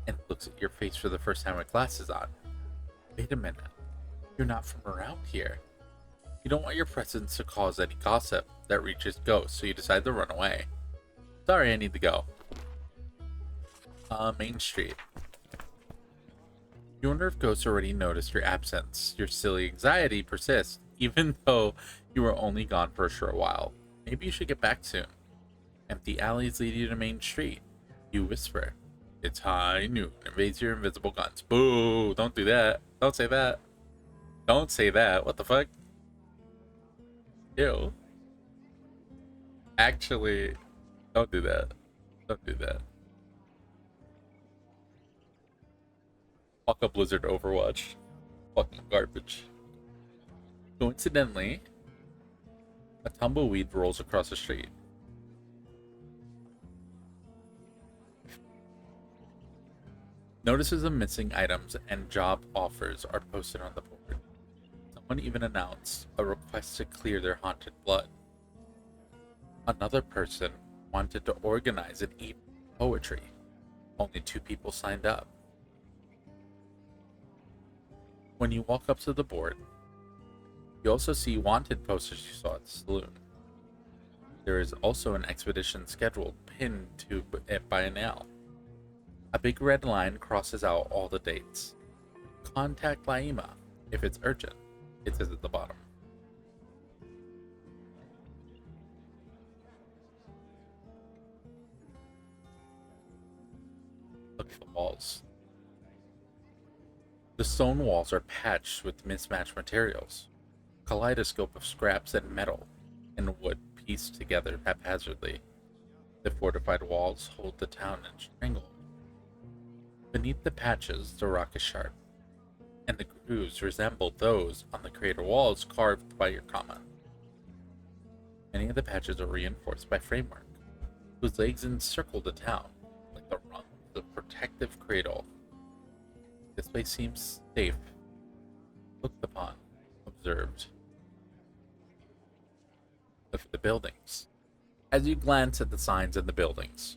and looks at your face for the first time with glasses on. Wait a minute. You're not from around here. You don't want your presence to cause any gossip that reaches Ghost, so you decide to run away. Sorry, I need to go. Main Street. You wonder if Ghost already noticed your absence. Your silly anxiety persists, even though you were only gone for a short while. Maybe you should get back soon. Empty alleys lead you to Main Street. You whisper. It's high noon. Invades your invisible guns. Boo! Don't do that. Don't say that. Don't say that. What the fuck? Ew. Actually, don't do that. Don't do that. Fuck up Blizzard Overwatch. Fucking garbage. Coincidentally, a tumbleweed rolls across the street. Notices of missing items and job offers are posted on the board. One even announced a request to clear their haunted blood. Another person wanted to organize an evening of poetry. Only 2 people signed up. When you walk up to the board, you also see wanted posters you saw at the saloon. There is also an expedition schedule pinned to it by a nail. A big red line crosses out all the dates. Contact Laima if it's urgent. It says at the bottom. Look at the walls. The stone walls are patched with mismatched materials. A kaleidoscope of scraps and metal and wood pieced together haphazardly. The fortified walls hold the town in stranglehold. Beneath the patches, the rock is sharp, and the grooves resemble those on the crater walls carved by your comment. Many of the patches are reinforced by framework, whose legs encircle the town like the rungs of a protective cradle. This place seems safe, looked upon, observed. Look at the buildings. As you glance at the signs in the buildings,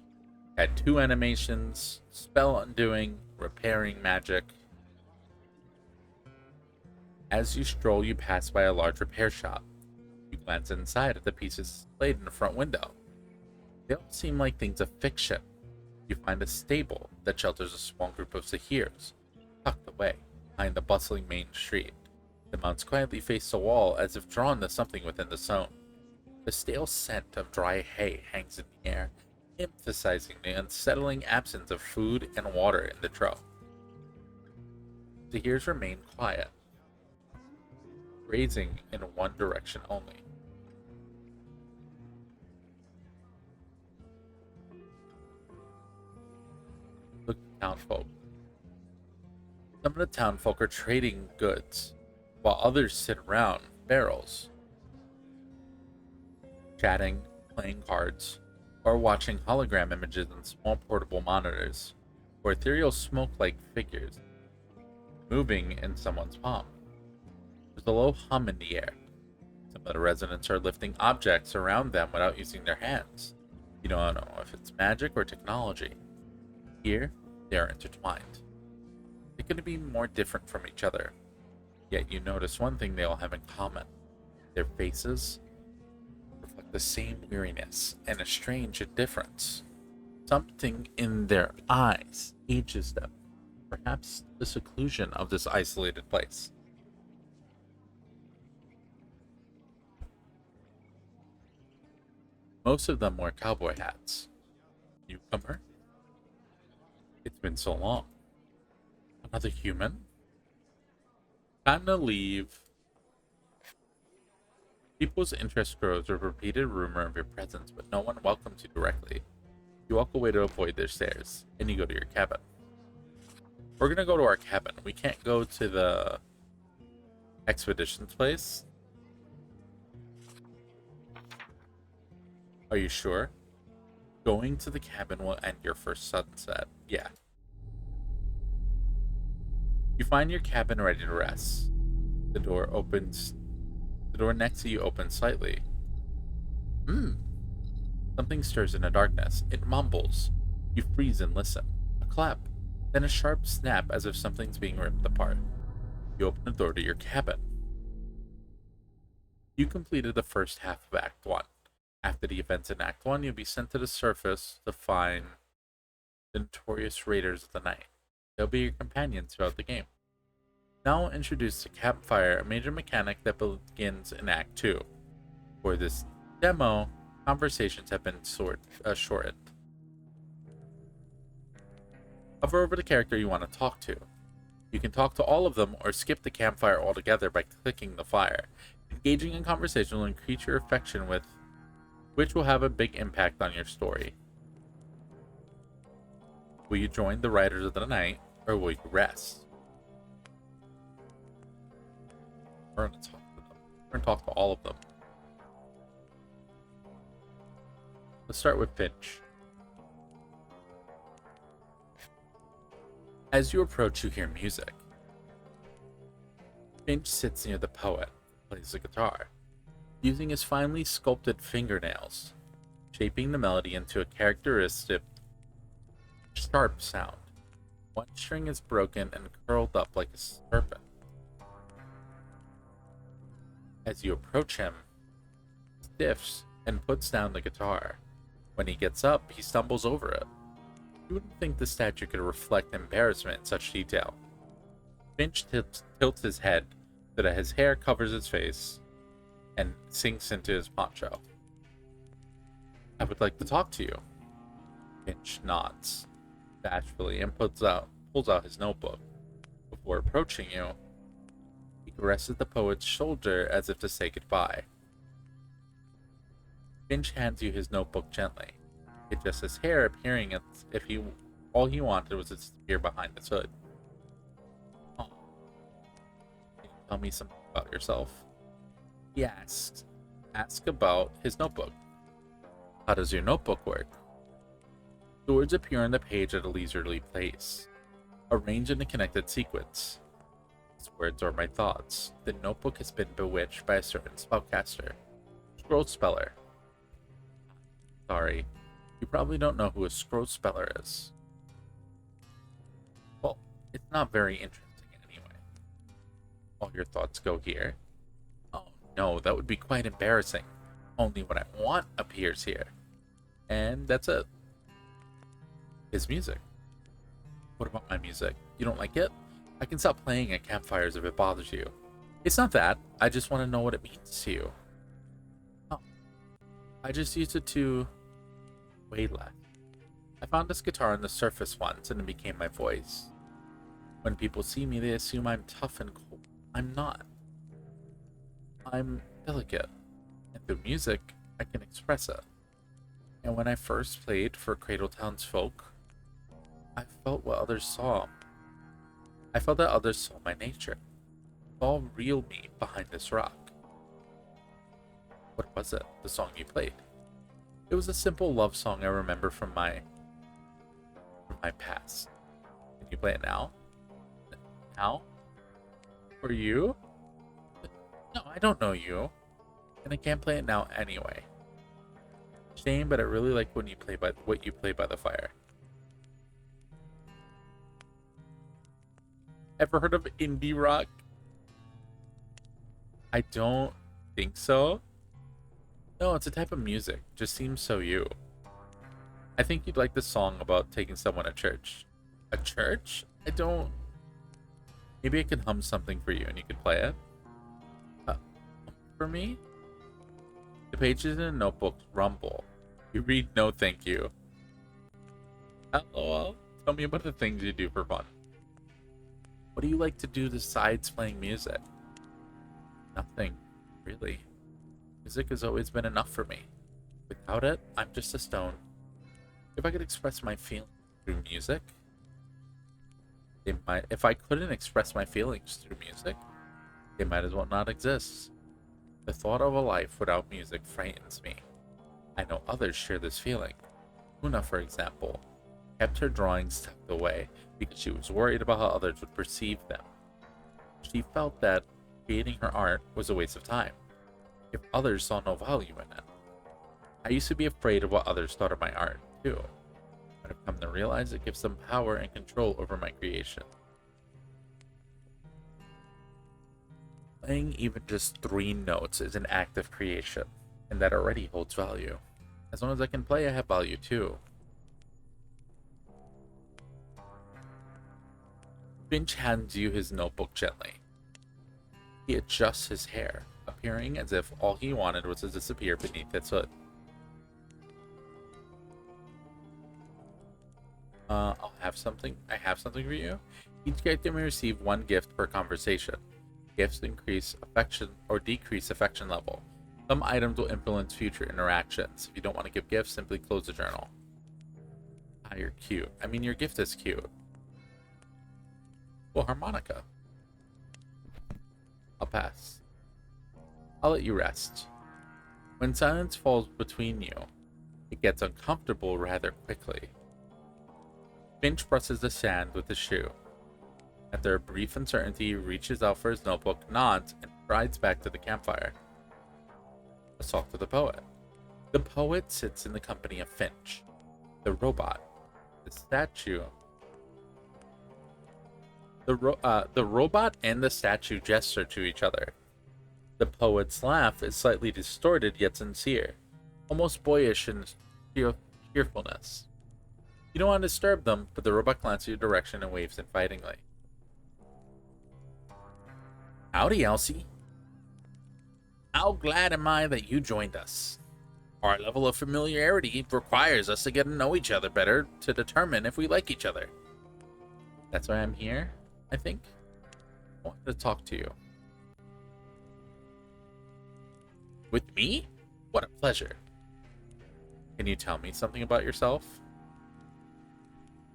had 2 animations, spell undoing, repairing magic. As you stroll, you pass by a large repair shop. You glance inside at the pieces displayed in the front window. They all seem like things of fiction. You find a stable that shelters a small group of Zahirs, tucked away behind the bustling main street. The mounts quietly face the wall as if drawn to something within the zone. The stale scent of dry hay hangs in the air, emphasizing the unsettling absence of food and water in the trough. The Zahirs remain quiet, grazing in one direction only. Look at the townfolk. Some of the townfolk are trading goods, while others sit around barrels, chatting, playing cards, or watching hologram images on small portable monitors, or ethereal smoke-like figures moving in someone's palm. There's a low hum in the air. Some of the residents are lifting objects around them without using their hands. You don't know if it's magic or technology. Here, they are intertwined. They couldn't be more different from each other. Yet you notice one thing they all have in common. Their faces reflect the same weariness and a strange indifference. Something in their eyes ages them. Perhaps the seclusion of this isolated place. Most of them wear cowboy hats. Newcomer? It's been so long. Another human? Time to leave. People's interest grows with repeated rumor of your presence, but no one welcomes you directly. You walk away to avoid their stares, and you go to your cabin. We're gonna go to our cabin. We can't go to the expedition's place. Are you sure? Going to the cabin will end your first sunset. Yeah. You find your cabin ready to rest. The door opens. The door next to you opens slightly. Something stirs in the darkness. It mumbles. You freeze and listen. A clap. Then a sharp snap as if something's being ripped apart. You open the door to your cabin. You completed the first half of Act 1. After the events in Act 1, you'll be sent to the surface to find the notorious Raiders of the Night. They'll be your companions throughout the game. Now I'll introduce the campfire, a major mechanic that begins in Act 2. For this demo, conversations have been shortened. Hover over the character you want to talk to. You can talk to all of them or skip the campfire altogether by clicking the fire. Engaging in conversation will increase your affection with, which will have a big impact on your story. Will you join the Riders of the Night, or will you rest? We're going to talk to them. We're going to talk to all of them. Let's start with Finch. As you approach, you hear music. Finch sits near the poet, plays the guitar, using his finely sculpted fingernails, shaping the melody into a characteristic sharp sound. One string is broken and curled up like a serpent. As you approach him, he stiffs and puts down the guitar. When he gets up, he stumbles over it. You wouldn't think the statue could reflect embarrassment in such detail. Finch tilts his head so that his hair covers his face and sinks into his poncho. I would like to talk to you. Finch nods bashfully and pulls out his notebook. Before approaching you, he caresses the poet's shoulder as if to say goodbye. Finch hands you his notebook gently. He adjusts his hair, appearing as if all he wanted was to disappear behind his hood. Oh. Can you tell me something about yourself? He asks. Ask about his notebook. How does your notebook work? The words appear on the page at a leisurely pace, arranged in a connected sequence. These words are my thoughts. The notebook has been bewitched by a certain spellcaster. Scroll speller. Sorry, you probably don't know who a scroll speller is. Well, it's not very interesting anyway. All your thoughts go here. Oh no, that would be quite embarrassing. Only what I want appears here. And that's it. His music. What about my music? You don't like it? I can stop playing at campfires if it bothers you. It's not that. I just want to know what it means to you. Oh. I just used it to way less. I found this guitar on the surface once and it became my voice. When people see me, they assume I'm tough and cold. I'm not. I'm delicate. And through music, I can express it. And when I first played for Cradletown's folk, I felt what others saw. I felt that others saw my nature. Saw real me behind this rock. What was it? The song you played? It was a simple love song I remember from my past. Can you play it now? Now? For you? No, I don't know you. And I can't play it now anyway. Shame, but I really like when you play what you play by the fire. Ever heard of indie rock? I don't think so. No, it's a type of music. Just seems so you. I think you'd like the song about taking someone to church. A church? I don't... Maybe I can hum something for you and you could play it. For me? The pages in a notebook rumble. You read no thank you. LOL. Tell me about the things you do for fun. What do you like to do besides playing music? Nothing, really. Music has always been enough for me. Without it, I'm just a stone. If I could express my feelings through music, if I couldn't express my feelings through music, they might as well not exist. The thought of a life without music frightens me. I know others share this feeling. Una, for example, kept her drawings tucked away because she was worried about how others would perceive them. She felt that creating her art was a waste of time, if others saw no value in it. I used to be afraid of what others thought of my art, too, but I've come to realize it gives them power and control over my creation. Playing even just 3 notes is an act of creation, and that already holds value. As long as I can play, I have value too. Finch hands you his notebook gently. He adjusts his hair, appearing as if all he wanted was to disappear beneath its hood. I have something for you. Each character may receive 1 gift per conversation. Gifts increase affection or decrease affection level. Some items will influence future interactions. If you don't want to give gifts, simply close the journal. Ah, you're cute. I mean, your gift is cute. Well, harmonica. I'll pass. I'll let you rest. When silence falls between you, it gets uncomfortable rather quickly. Finch brushes the sand with his shoe. After a brief uncertainty, he reaches out for his notebook, nods, and strides back to the campfire. Let's talk to the poet. The poet sits in the company of Finch, the robot, the statue. The robot and the statue gesture to each other. The poet's laugh is slightly distorted yet sincere, almost boyish in cheerfulness. You don't want to disturb them, but the robot glances your direction and waves invitingly. Howdy, Elsie. How glad am I that you joined us. Our level of familiarity requires us to get to know each other better to determine if we like each other. That's why I'm here, I think. I wanted to talk to you. With me? What a pleasure. Can you tell me something about yourself?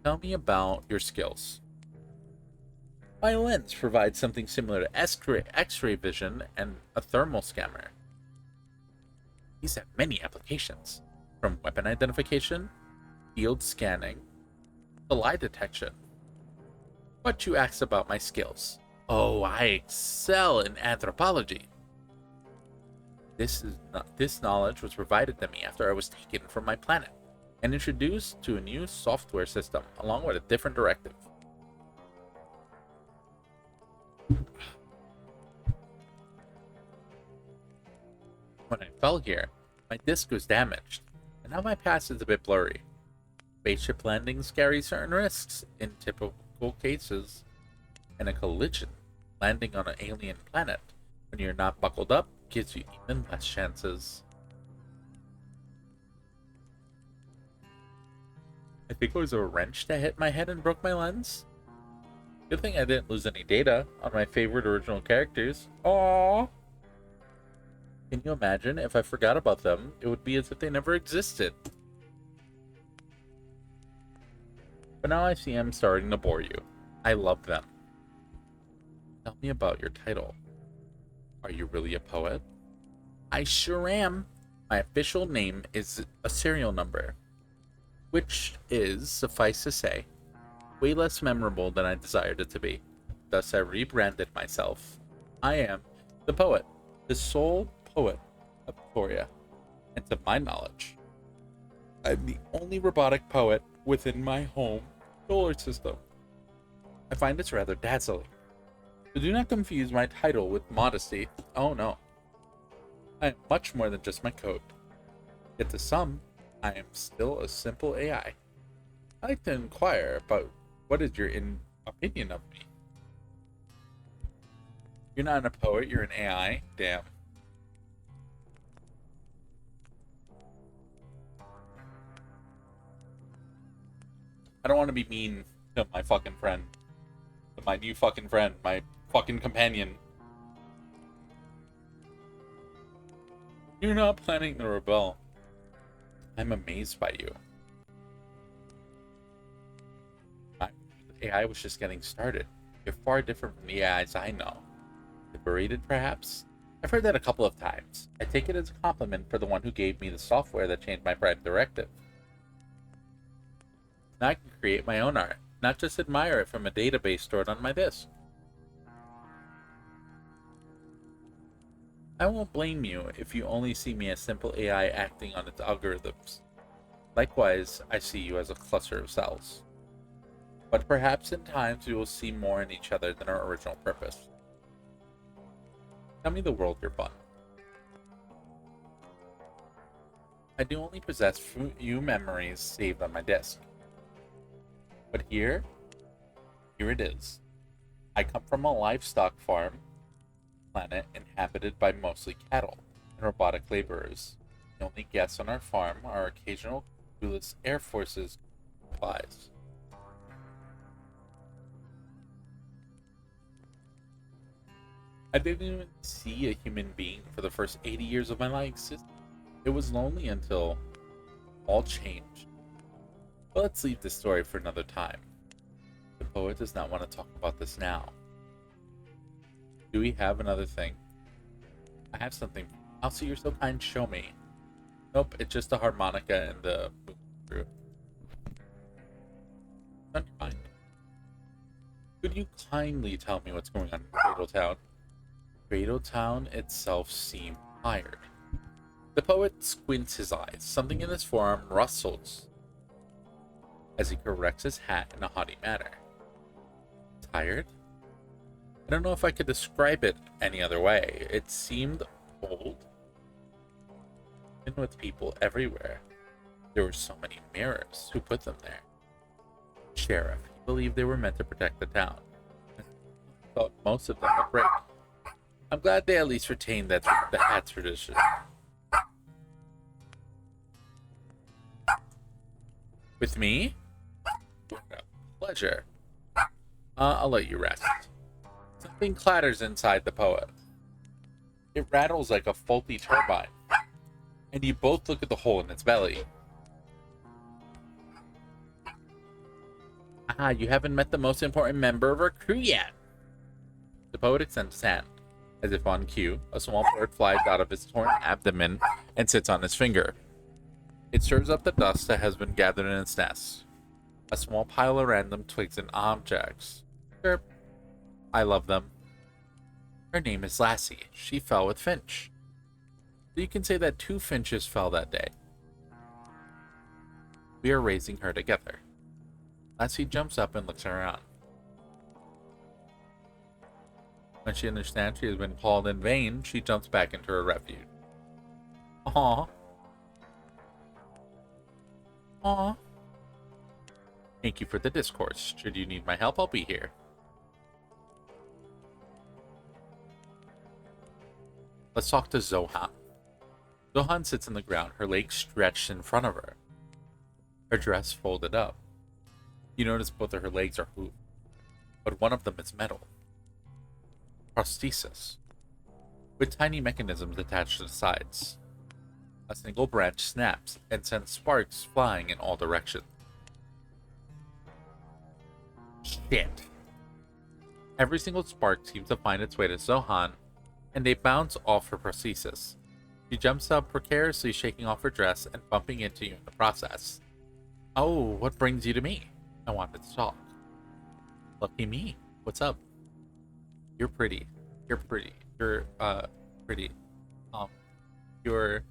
Tell me about your skills. My lens provides something similar to X-ray vision and a thermal scanner. These have many applications, from weapon identification, field scanning, to lie detection. But you asked about my skills. Oh, I excel in anthropology. This knowledge was provided to me after I was taken from my planet and introduced to a new software system along with a different directive. When I fell here, my disc was damaged, and now my past is a bit blurry. Spaceship landings carry certain risks in typical cases, and a collision, landing on an alien planet, when you're not buckled up, gives you even less chances. I think it was a wrench that hit my head and broke my lens. Good thing I didn't lose any data on my favorite original characters. Aww. Can you imagine if I forgot about them? It would be as if they never existed. But now I see I'm starting to bore you. I love them. Tell me about your title. Are you really a poet? I sure am. My official name is a serial number, which is, suffice to say, way less memorable than I desired it to be. Thus I rebranded myself. I am the poet, the sole poet of Victoria, and to my knowledge, I'm the only robotic poet within my home solar system. I find this rather dazzling. So do not confuse my title with modesty. Oh no. I am much more than just my code. Yet to some, I am still a simple AI. I'd like to inquire about what is your opinion of me. You're not a poet, you're an AI? Damn. I don't want to be mean to my fucking friend. To my new fucking friend, my fucking companion. You're not planning to rebel. I'm amazed by you. The AI was just getting started. You're far different from the AIs I know. Liberated, perhaps? I've heard that a couple of times. I take it as a compliment for the one who gave me the software that changed my private directive. Now I can create my own art, not just admire it from a database stored on my disk. I won't blame you if you only see me as simple AI acting on its algorithms. Likewise, I see you as a cluster of cells. But perhaps in times we will see more in each other than our original purpose. Tell me the world you're from. I do only possess few memories saved on my disk. But here it is. I come from a livestock farm planet inhabited by mostly cattle and robotic laborers. The only guests on our farm are occasional clueless Air Force's supplies. I didn't even see a human being for the first 80 years of my life existence. It was lonely until all changed. But let's leave this story for another time. The poet does not want to talk about this now. Do we have another thing? I have something. Elsie, you're so kind, show me. Nope, it's just a harmonica and the movement through. Don't mind. Could you kindly tell me what's going on in Cradle Town? Cradle Town itself seemed tired. The poet squints his eyes. Something in his forearm rustles as he corrects his hat in a haughty manner. Tired? I don't know if I could describe it any other way. It seemed old. And with people everywhere. There were so many mirrors. Who put them there? Sheriff. He believed they were meant to protect the town. I thought most of them would break. I'm glad they at least retained the hat tradition. With me? What a pleasure. I'll let you rest. Something clatters inside the poet. It rattles like a faulty turbine. And you both look at the hole in its belly. Ah, you haven't met the most important member of our crew yet. The poet extends his hand. As if on cue, a small bird flies out of his torn abdomen and sits on his finger. It stirs up the dust that has been gathered in its nest. A small pile of random twigs and objects. Chirp. I love them. Her name is Lassie. She fell with Finch. So you can say that 2 finches fell that day. We are raising her together. Lassie jumps up and looks around. When she understands she has been called in vain, she jumps back into her refuge. Aww. Aww. Thank you for the discourse. Should you need my help, I'll be here. Let's talk to Zohan. Zohan sits on the ground, her legs stretched in front of her. Her dress folded up. You notice both of her legs are hooved, but one of them is metal. Prosthesis. With tiny mechanisms attached to the sides. A single branch snaps and sends sparks flying in all directions. Shit. Every single spark seems to find its way to Zohan, and they bounce off her prosthesis. She jumps up, precariously shaking off her dress and bumping into you in the process. Oh, what brings you to me? I wanted to talk. Lucky me. What's up? You're pretty. You're pretty. You're, pretty. You're,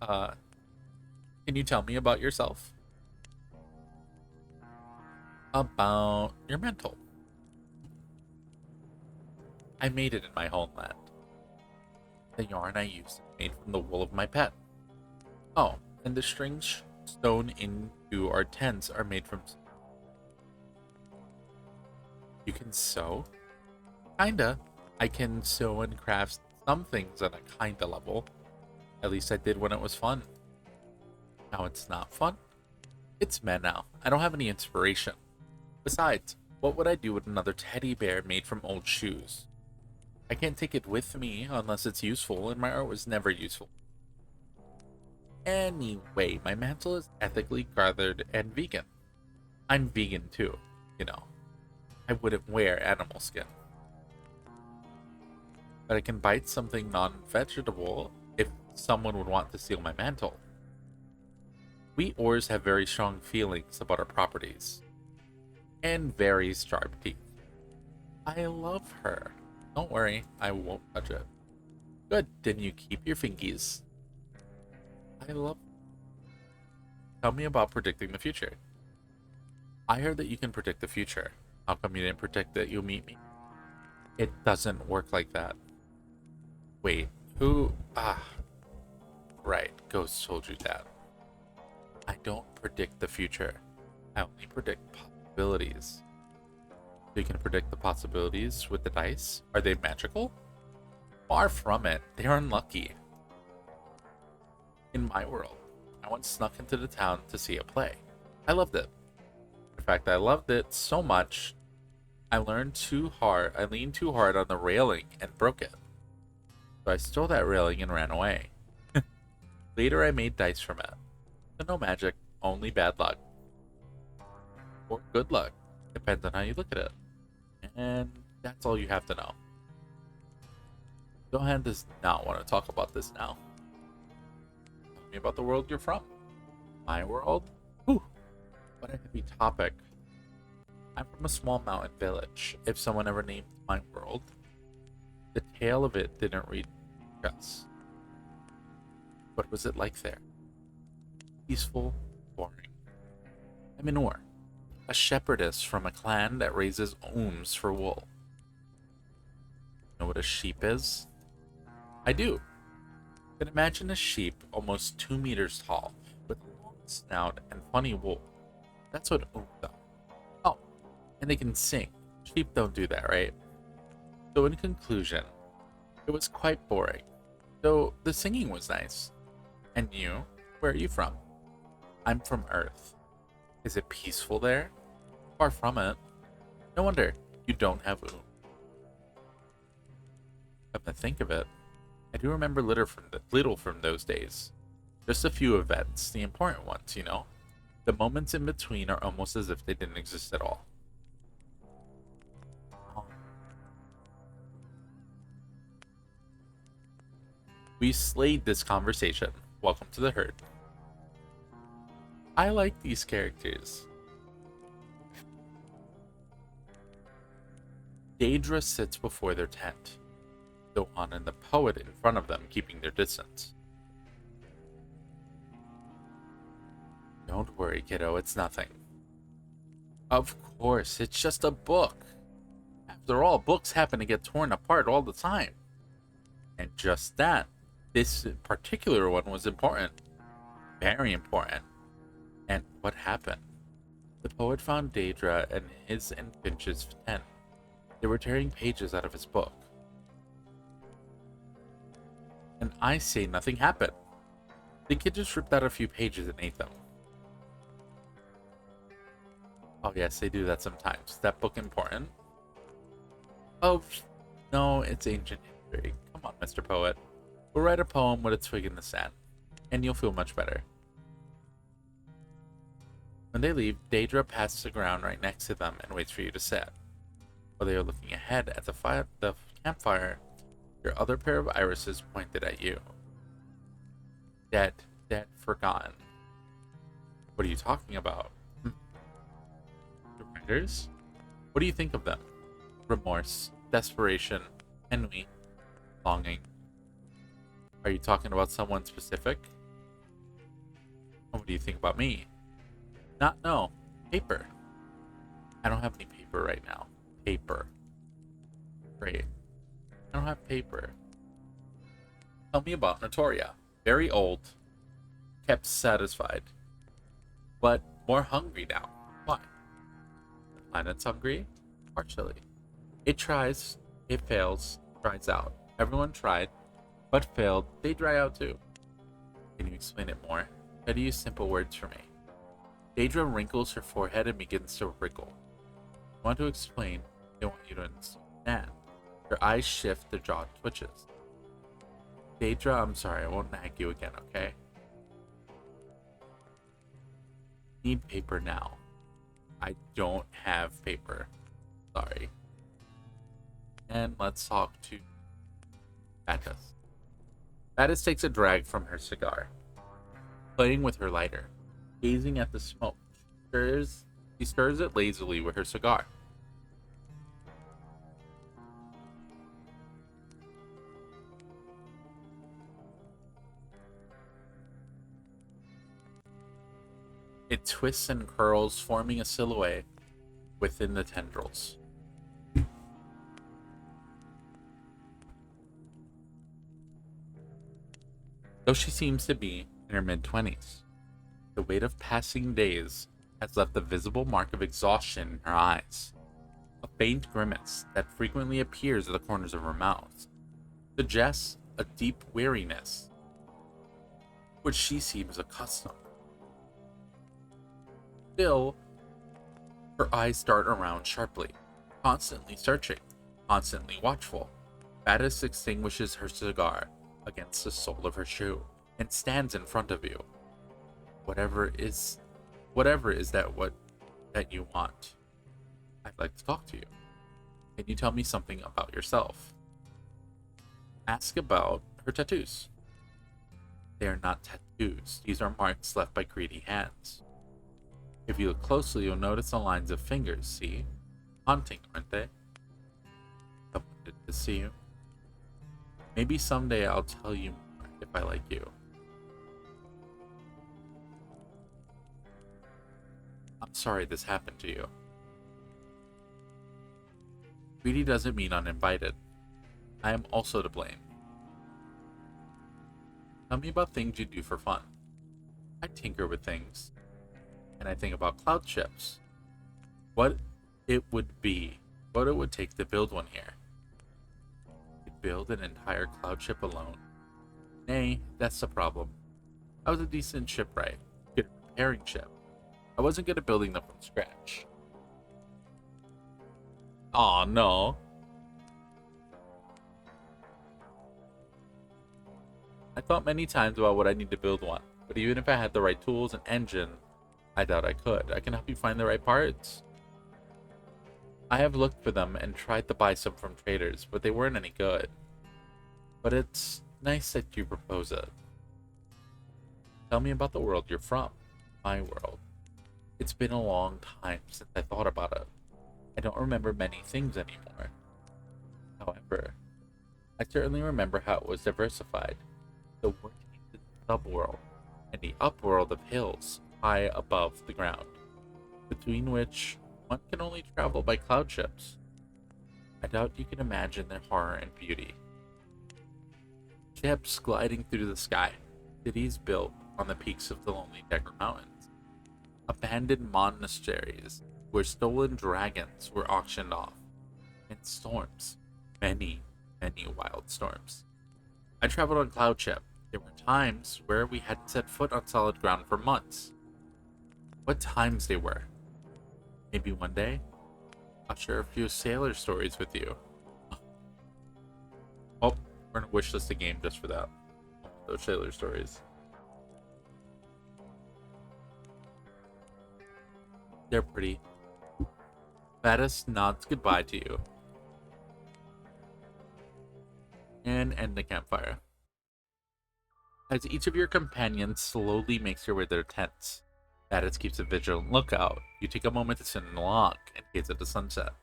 can you tell me about yourself? About your mental. I made it in my homeland. The yarn I used is made from the wool of my pet. Oh, and the strings sewn into our tents are made from... You can sew? Kinda. I can sew and craft some things on a kinda level. At least I did when it was fun. Now it's not fun. It's meh now. I don't have any inspiration. Besides, what would I do with another teddy bear made from old shoes? I can't take it with me unless it's useful, and my art was never useful. Anyway, my mantle is ethically gathered and vegan. I'm vegan too, you know. I wouldn't wear animal skin. But I can bite something non-vegetable if someone would want to steal my mantle. We Ors have very strong feelings about our properties. And very sharp teeth. I love her. Don't worry, I won't touch it. Good, then you keep your fingies. I love... Tell me about predicting the future. I heard that you can predict the future. How come you didn't predict that you'll meet me? It doesn't work like that. Wait, who... Right, Ghost told you that. I don't predict the future. I only predict possibilities. You can predict the possibilities with the dice? Are they magical? Far from it. They're unlucky. In my world, I once snuck into the town to see a play. I loved it. In fact, I loved it so much, I leaned too hard on the railing and broke it. So I stole that railing and ran away. Later, I made dice from it. So no magic, only bad luck. Or good luck. Depends on how you look at it. And that's all you have to know. Johan does not want to talk about this now. Tell me about the world you're from. My world? Whew. What a heavy topic. I'm from a small mountain village. If someone ever named my world, the tale of it didn't read us. What was it like there? Peaceful, boring. I'm Inor, a shepherdess from a clan that raises ohms for wool. Know what a sheep is? I do. But imagine a sheep almost 2 meters tall, with a long snout and funny wool. That's what ohms are. Oh, and they can sing. Sheep don't do that, right? So in conclusion, it was quite boring, though the singing was nice. And you? Where are you from? I'm from Earth. Is it peaceful there? Far from it. No wonder you don't have oom. Come to think of it, I do remember little from those days. Just a few events, the important ones, you know? The moments in between are almost as if they didn't exist at all. We slayed this conversation. Welcome to the herd. I like these characters. Daedra sits before their tent, Dohan and the poet in front of them keeping their distance. Don't worry, kiddo, it's nothing. Of course, it's just a book. After all, books happen to get torn apart all the time. And just that, this particular one was important. Very important. And what happened? The poet found Daedra and his and Finch's tent. They were tearing pages out of his book. And I say nothing happened. The kid just ripped out a few pages and ate them. Oh yes, they do that sometimes. Is that book important? Oh, no, it's ancient history. Come on, Mr. Poet. We'll write a poem with a twig in the sand, and you'll feel much better. When they leave, Daedra passes the ground right next to them and waits for you to sit. While they are looking ahead at the campfire, your other pair of irises pointed at you. Dead, forgotten. What are you talking about? The writers? What do you think of them? Remorse, desperation, ennui, longing. Are you talking about someone specific? What do you think about me? No. Paper. I don't have any paper right now. Paper. Great. I don't have paper. Tell me about Notoria. Very old. Kept satisfied. But more hungry now. Why? The planet's hungry? Partially. It tries. It fails. Dries out. Everyone tried, but failed. They dry out too. Can you explain it more? Try to use simple words for me. Daedra wrinkles her forehead and begins to wriggle. I want to explain. I want you to understand. Her eyes shift, the jaw twitches. Daedra, I'm sorry, I won't nag you again, okay? Need paper now. I don't have paper. Sorry. And let's talk to Battis. Battis takes a drag from her cigar, playing with her lighter, gazing at the smoke. She stirs it lazily with her cigar. It twists and curls, forming a silhouette within the tendrils. Though she seems to be in her mid-20s, the weight of passing days has left a visible mark of exhaustion in her eyes. A faint grimace that frequently appears at the corners of her mouth suggests a deep weariness, which she seems accustomed. Still, her eyes dart around sharply, constantly searching, constantly watchful. Battis extinguishes her cigar against the sole of her shoe and stands in front of you. Whatever is that you want. I'd like to talk to you. Can you tell me something about yourself? Ask about her tattoos. They are not tattoos. These are marks left by greedy hands. If you look closely, you'll notice the lines of fingers, see? Haunting, aren't they? I wanted to see you. Maybe someday I'll tell you more if I like you. I'm sorry this happened to you. Greedy doesn't mean uninvited. I am also to blame. Tell me about things you do for fun. I tinker with things, and I think about cloud ships. What it would be, what it would take to build one here. You'd build an entire cloud ship alone. Nay, that's the problem. I was a decent shipwright, good at repairing ship. I wasn't good at building them from scratch. Aw, no. I thought many times about what I need to build one, but even if I had the right tools and engine, I doubt I could. I can help you find the right parts. I have looked for them and tried to buy some from traders, but they weren't any good. But it's nice that you propose it. Tell me about the world you're from. My world. It's been a long time since I thought about it. I don't remember many things anymore. However, I certainly remember how it was diversified. The working subworld and the upworld of hills high above the ground, between which one can only travel by cloud ships. I doubt you can imagine their horror and beauty. Ships gliding through the sky, cities built on the peaks of the lonely Decker Mountains, abandoned monasteries where stolen dragons were auctioned off, and storms, many wild storms. I traveled on cloud ship. There were times where we hadn't set foot on solid ground for months. What times they were. Maybe one day, I'll share a few sailor stories with you. Oh, we're gonna wishlist a game just for that. Those sailor stories. They're pretty. Vatus nods goodbye to you. And end the campfire. As each of your companions slowly makes your way to their tents, Vatus keeps a vigilant lookout. You take a moment to sit in the log and gaze at the sunset.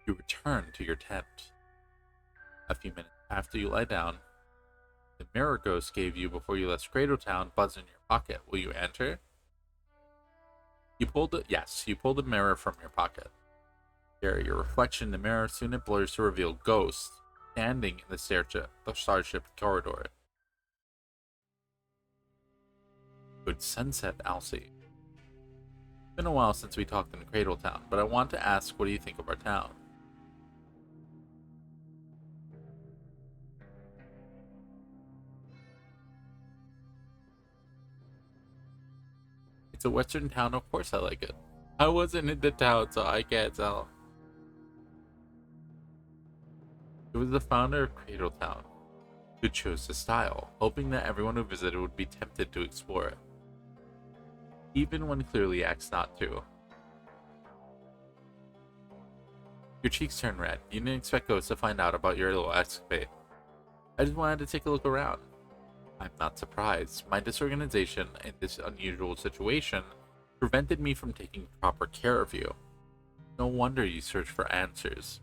You return to your tent. A few minutes after you lie down, the mirror ghost gave you before you left Town buzzes in your pocket. Will you enter? You pulled the mirror from your pocket. There, your reflection in the mirror, soon it blurs to reveal Ghost standing in the starship corridor. Good sunset, Alcy. It's been a while since we talked in Town, but I want to ask, what do you think of our town? It's a western town, of course I like it. I wasn't in the town, so I can't tell. It was the founder of Town who chose the style, hoping that everyone who visited would be tempted to explore it, even when clearly asked not to. Your cheeks turn red. You didn't expect ghosts to find out about your little escapade. I just wanted to take a look around. I'm not surprised. My disorganization in this unusual situation prevented me from taking proper care of you. No wonder you search for answers.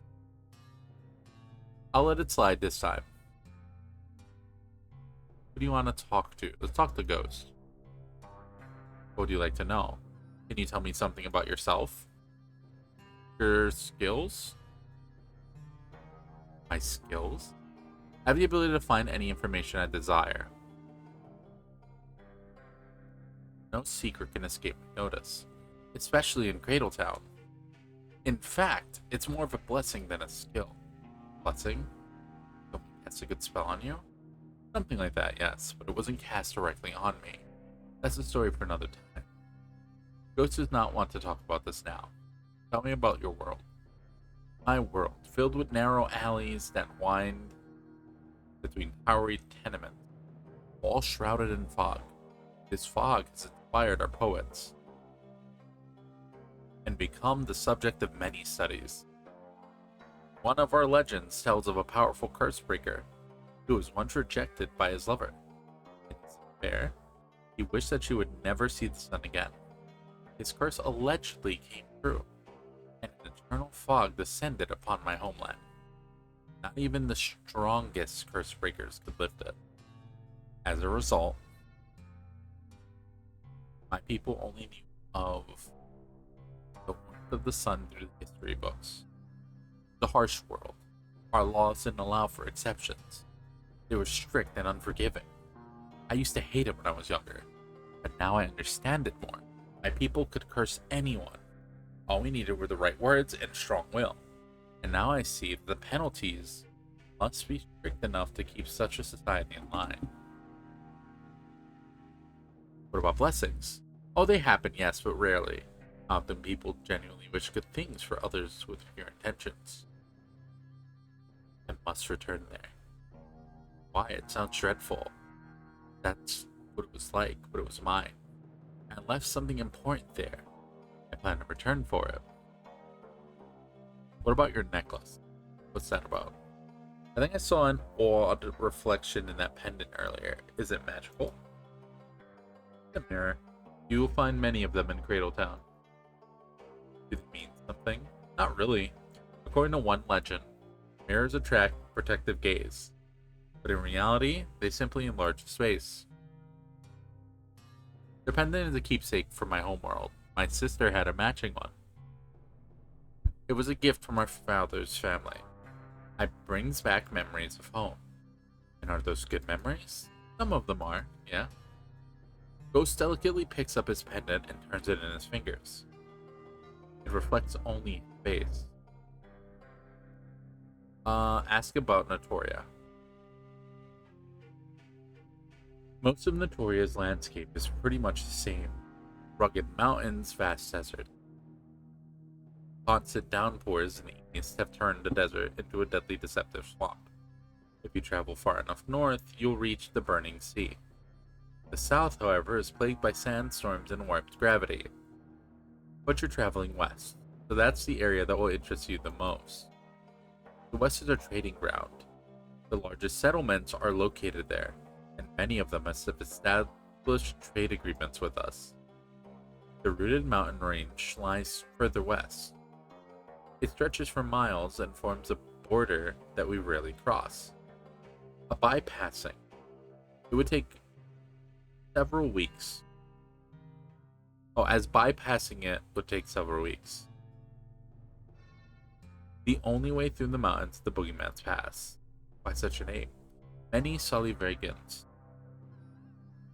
I'll let it slide this time. Who do you want to talk to? Let's talk to Ghost. What would you like to know? Can you tell me something about yourself? Your skills? My skills? I have the ability to find any information I desire. No secret can escape my notice, especially in Town. In fact, it's more of a blessing than a skill. Blessing? Someone cast a good spell on you? Something like that, yes, but it wasn't cast directly on me. That's a story for another time. Ghost does not want to talk about this now. Tell me about your world. My world, filled with narrow alleys that wind between towery tenements, all shrouded in fog. This fog has inspired our poets and become the subject of many studies. One of our legends tells of a powerful curse breaker who was once rejected by his lover. In despair, He wished that she would never see the sun again. His curse allegedly came true, and an eternal fog descended upon my homeland. Not even the strongest curse breakers could lift it. As a result, my people only knew of the warmth of the sun through the history books. The harsh world. Our laws didn't allow for exceptions. They were strict and unforgiving. I used to hate it when I was younger, but now I understand it more. My people could curse anyone. All we needed were the right words and strong will. And now I see that the penalties must be strict enough to keep such a society in line. What about blessings? Oh, they happen, yes, but rarely. Often people genuinely wish good things for others with pure intentions. I must return there. Why? It sounds dreadful. That's what it was like, but it was mine. I left something important there. I plan to return for it. What about your necklace? What's that about? I think I saw an odd reflection in that pendant earlier. Is it magical? The mirror. You will find many of them in Cradle Town. Do they mean something? Not really. According to one legend, mirrors attract protective gaze. But in reality, they simply enlarge space. The pendant is a keepsake from my homeworld. My sister had a matching one. It was a gift from our father's family. It brings back memories of home. And are those good memories? Some of them are, yeah. Ghost delicately picks up his pendant and turns it in his fingers. It reflects only his face. Ask about Notoria. Most of Notoria's landscape is pretty much the same. Rugged mountains, vast desert. Constant downpours in the east have turned the desert into a deadly deceptive swamp. If you travel far enough north, you'll reach the burning sea. The south, however, is plagued by sandstorms and warped gravity. But you're traveling west, so that's the area that will interest you the most. The west is our trading ground. The largest settlements are located there, and many of them have established trade agreements with us. The rooted mountain range lies further west. It stretches for miles and forms a border that we rarely cross. A bypassing. It would take several weeks. As bypassing it would take several weeks. The only way through the mountains is the Boogeyman's Pass. Why such a name? Many Solivarians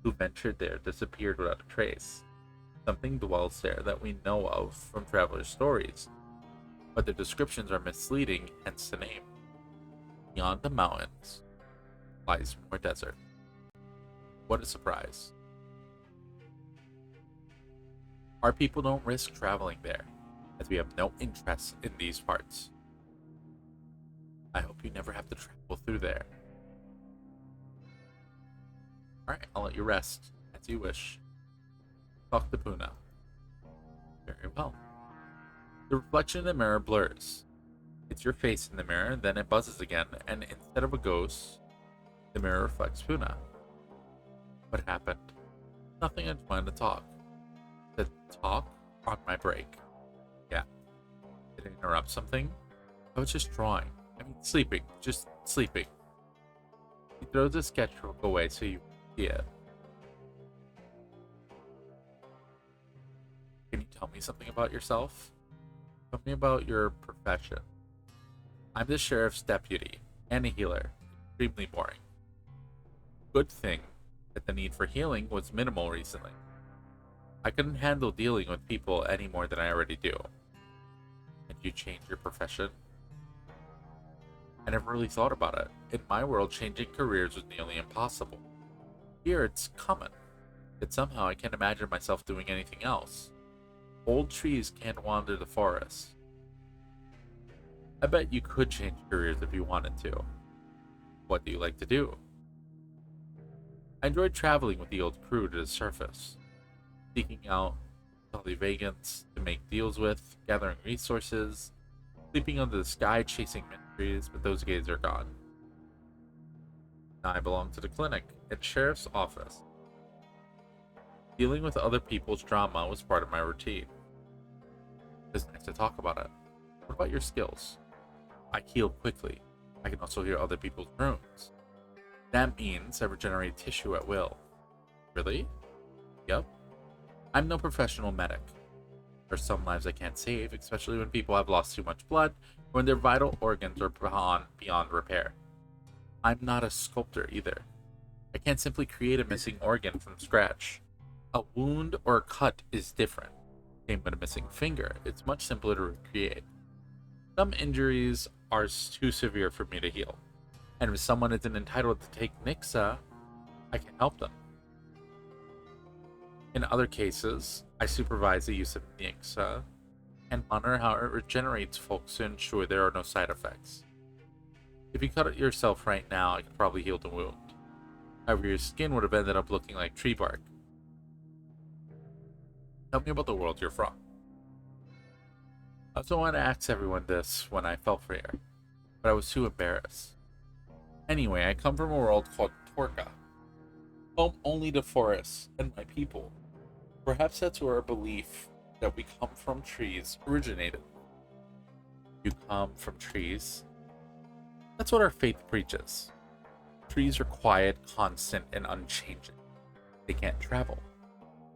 who ventured there disappeared without a trace. Something dwells there that we know of from travelers' stories, but their descriptions are misleading, hence the name. Beyond the mountains lies more desert. What a surprise. Our people don't risk traveling there, as we have no interest in these parts. I hope you never have to travel through there. Alright, I'll let you rest, as you wish. Talk to Puna. Very well. The reflection in the mirror blurs. It's your face in the mirror, then it buzzes again, and instead of a ghost, the mirror reflects Puna. What happened? Nothing, I just wanted to talk. To talk on my break. Yeah. Did I interrupt something? I was just drawing. I mean, sleeping. Just sleeping. He throws the sketchbook away so you see it. Can you tell me something about yourself? Tell me about your profession. I'm the sheriff's deputy and a healer. Extremely boring. Good thing that the need for healing was minimal recently. I couldn't handle dealing with people any more than I already do. Did you change your profession? I never really thought about it. In my world, changing careers was nearly impossible. Here, it's common. Yet somehow I can't imagine myself doing anything else. Old trees can't wander the forest. I bet you could change careers if you wanted to. What do you like to do? I enjoyed traveling with the old crew to the surface, seeking out Solivarians to make deals with, gathering resources, sleeping under the sky chasing mysteries, but those days are gone. Now I belong to the clinic and sheriff's office. Dealing with other people's drama was part of my routine. It's nice to talk about it. What about your skills? I heal quickly. I can also heal other people's wounds. That means I regenerate tissue at will. Really? Yep. I'm no professional medic. There's some lives I can't save, especially when people have lost too much blood or when their vital organs are beyond repair. I'm not a sculptor either. I can't simply create a missing organ from scratch. A wound or a cut is different. Same with a missing finger. It's much simpler to recreate. Some injuries are too severe for me to heal, and if someone isn't entitled to take Nixa, I can help them. In other cases, I supervise the use of Nixa and monitor how it regenerates folks to ensure there are no side effects. If you cut it yourself right now, I could probably heal the wound. However, your skin would have ended up looking like tree bark. Tell me about the world you're from. I also wanted to ask everyone this when I fell for air, but I was too embarrassed. Anyway, I come from a world called Torka, home only to forests and my people. Perhaps that's where our belief that we come from trees originated. You come from trees? That's what our faith preaches. Trees are quiet, constant, and unchanging. They can't travel.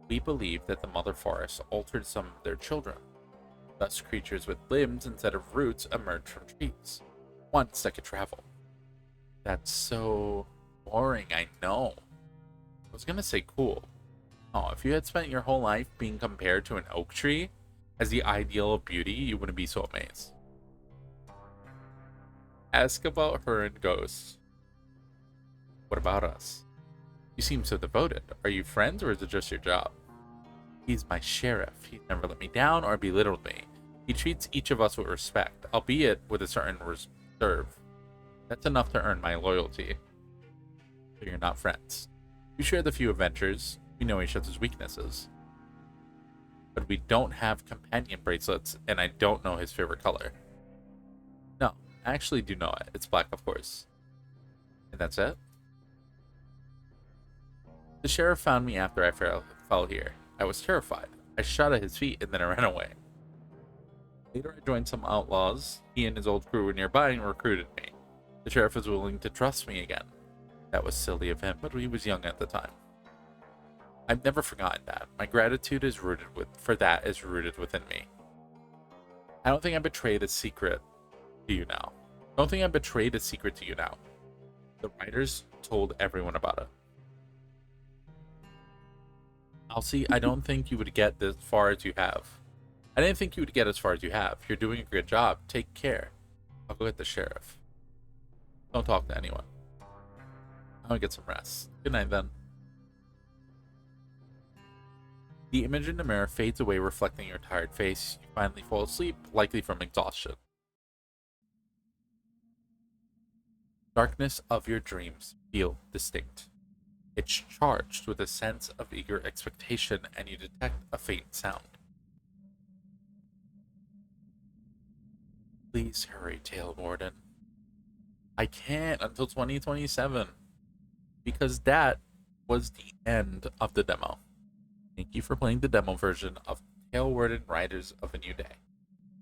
We believe that the mother forest altered some of their children. Thus, creatures with limbs instead of roots emerged from trees, ones that could travel. That's so boring, I know. I was gonna say cool. Oh, if you had spent your whole life being compared to an oak tree as the ideal of beauty, you wouldn't be so amazed. Ask about her and Ghost. What about us? You seem so devoted. Are you friends or is it just your job? He's my sheriff. He's never let me down or belittled me. He treats each of us with respect, albeit with a certain reserve. That's enough to earn my loyalty. So you're not friends. We share the few adventures. We know each other's weaknesses. But we don't have companion bracelets, and I don't know his favorite color. No, I actually do know it. It's black, of course. And that's it? The sheriff found me after I fell here. I was terrified. I shot at his feet and then I ran away. Later, I joined some outlaws. He and his old crew were nearby and recruited me. The sheriff was willing to trust me again. That was silly of him, but he was young at the time. I've never forgotten that. My gratitude is rooted within me. I don't think I betrayed a secret to you now. Don't think I betrayed a secret to you now. The writers told everyone about it. Elsie, I don't think you would get as far as you have. I didn't think you would get as far as you have. You're doing a good job. Take care. I'll go get the sheriff. Don't talk to anyone. I'm gonna get some rest. Good night, then. The image in the mirror fades away, reflecting your tired face. You finally fall asleep, likely from exhaustion. Darkness of your dreams feel distinct. It's charged with a sense of eager expectation, and you detect a faint sound. Please hurry, Talewarden. I can't until 2027, because that was the end of the demo. Thank you for playing the demo version of Talewarden Riders of a New Day.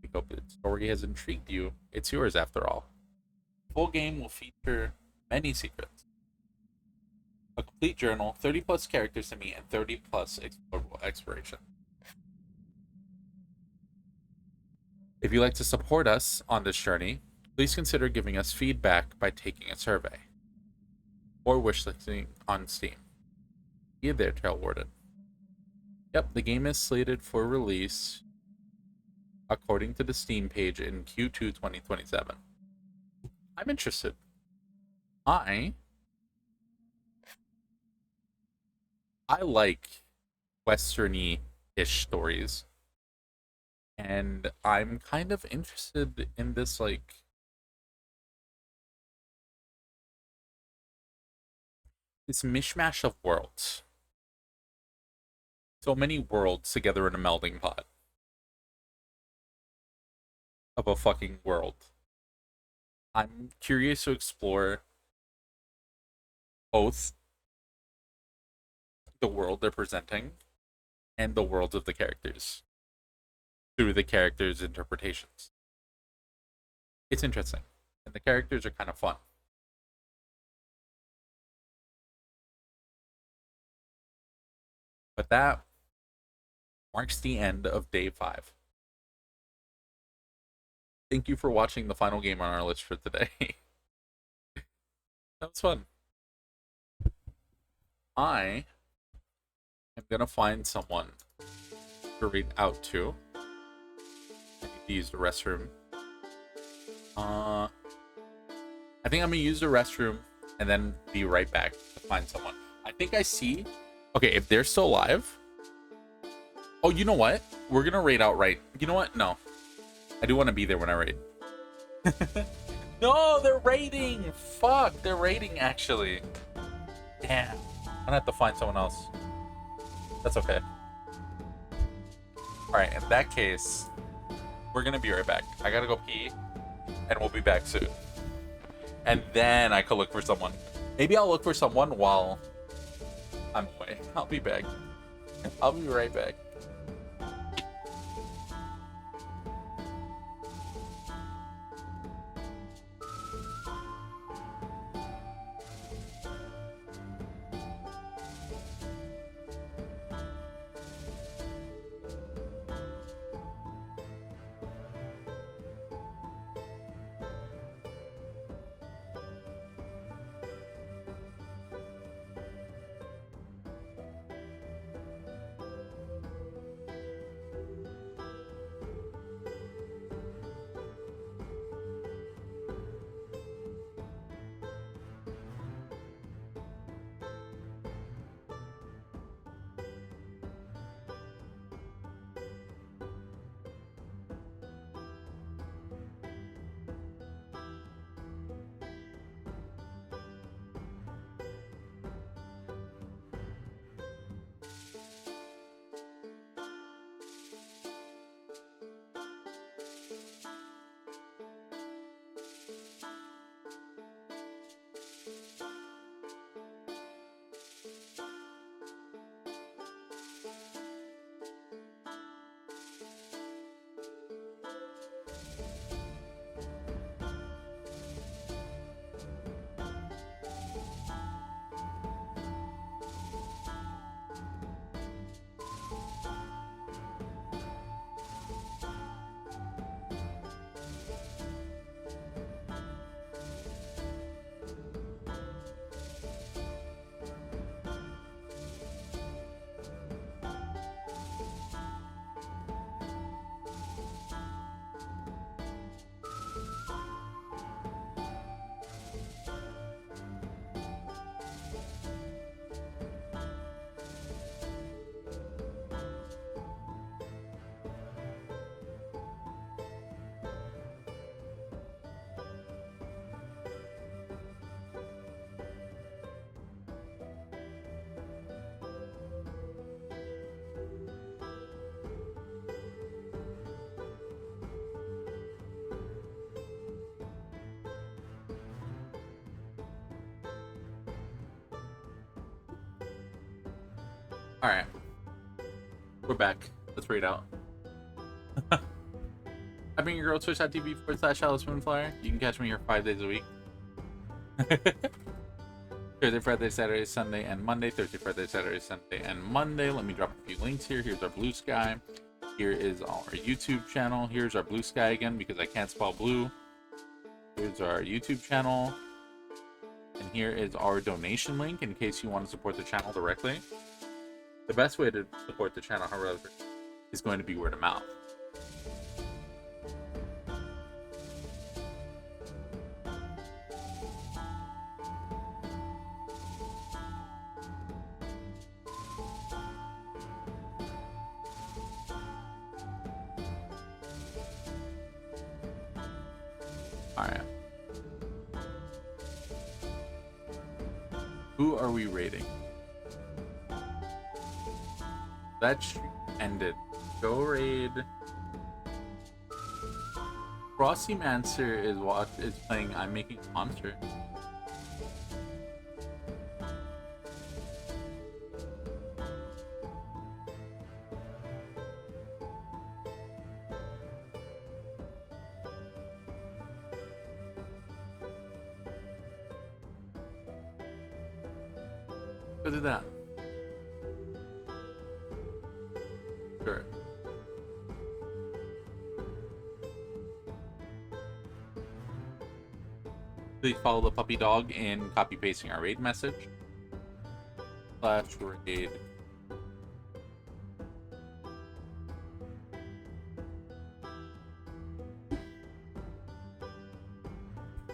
We hope the story has intrigued you. It's yours after all. The full game will feature many secrets, a complete journal, 30 plus characters to meet, and 30 plus explorable exploration. If you'd like to support us on this journey, please consider giving us feedback by taking a survey or wishlisting on Steam. See you there, Talewarden. Yep, the game is slated for release according to the Steam page in Q2 2027. I'm interested. I like westerny-ish stories, and I'm kind of interested in this this mishmash of worlds. So many worlds together in a melding pot of a fucking world. I'm curious to explore both the world they're presenting and the worlds of the characters through the characters' interpretations. It's interesting, and the characters are kind of fun. But that marks the end of day 5. Thank you for watching the final game on our list for today. That was fun. I am gonna find someone to read out to. I need to use the restroom. I think I'm gonna use the restroom and then be right back to find someone. I think I see. Okay, if they're still alive. Oh, you know what? We're gonna raid outright. You know what? No. I do want to be there when I raid. No, they're raiding! Fuck, they're raiding actually. Damn. I'm gonna have to find someone else. That's okay. Alright, in that case, we're gonna be right back. I gotta go pee, and we'll be back soon. And then I could look for someone. Maybe I'll look for someone while I'm away. I'll be back. I'll be right back. Alright. We're back. Let's read out. I've been your girl, twitch.tv/AllisMoonflyer. You can catch me here 5 days a week. Thursday, Friday, Saturday, Sunday, and Monday. Thursday, Friday, Saturday, Sunday, and Monday. Let me drop a few links here. Here's our Blue Sky. Here is our YouTube channel. Here's our Blue Sky again because I can't spell blue. Here's our YouTube channel. And here is our donation link in case you want to support the channel directly. The best way to support the channel, however, is going to be word of mouth. Alright. Who are we rating? That streak ended. Go raid. Frosty Mancer is playing I'm Making a Monster. Go do that. Sure. Please follow the puppy dog in copy pasting our raid message. /raid.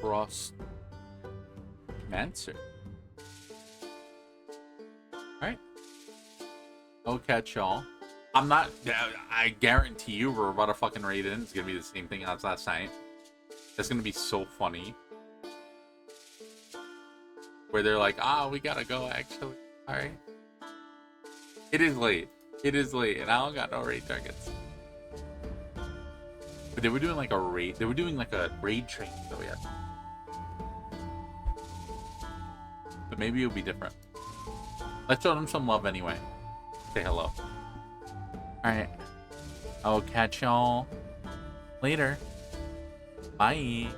Frost Mancer. Alright. I'll catch y'all. I'm not. I guarantee you we're about to fucking raid in. It's gonna be the same thing as last night. That's gonna be so funny. Where they're like, we gotta go actually. Alright. It is late. It is late, and I don't got no raid targets. But they were doing like a raid. They were doing like a raid train, so yeah. But maybe it'll be different. Let's show them some love anyway. Say hello. Alright. I will catch y'all later. Bye.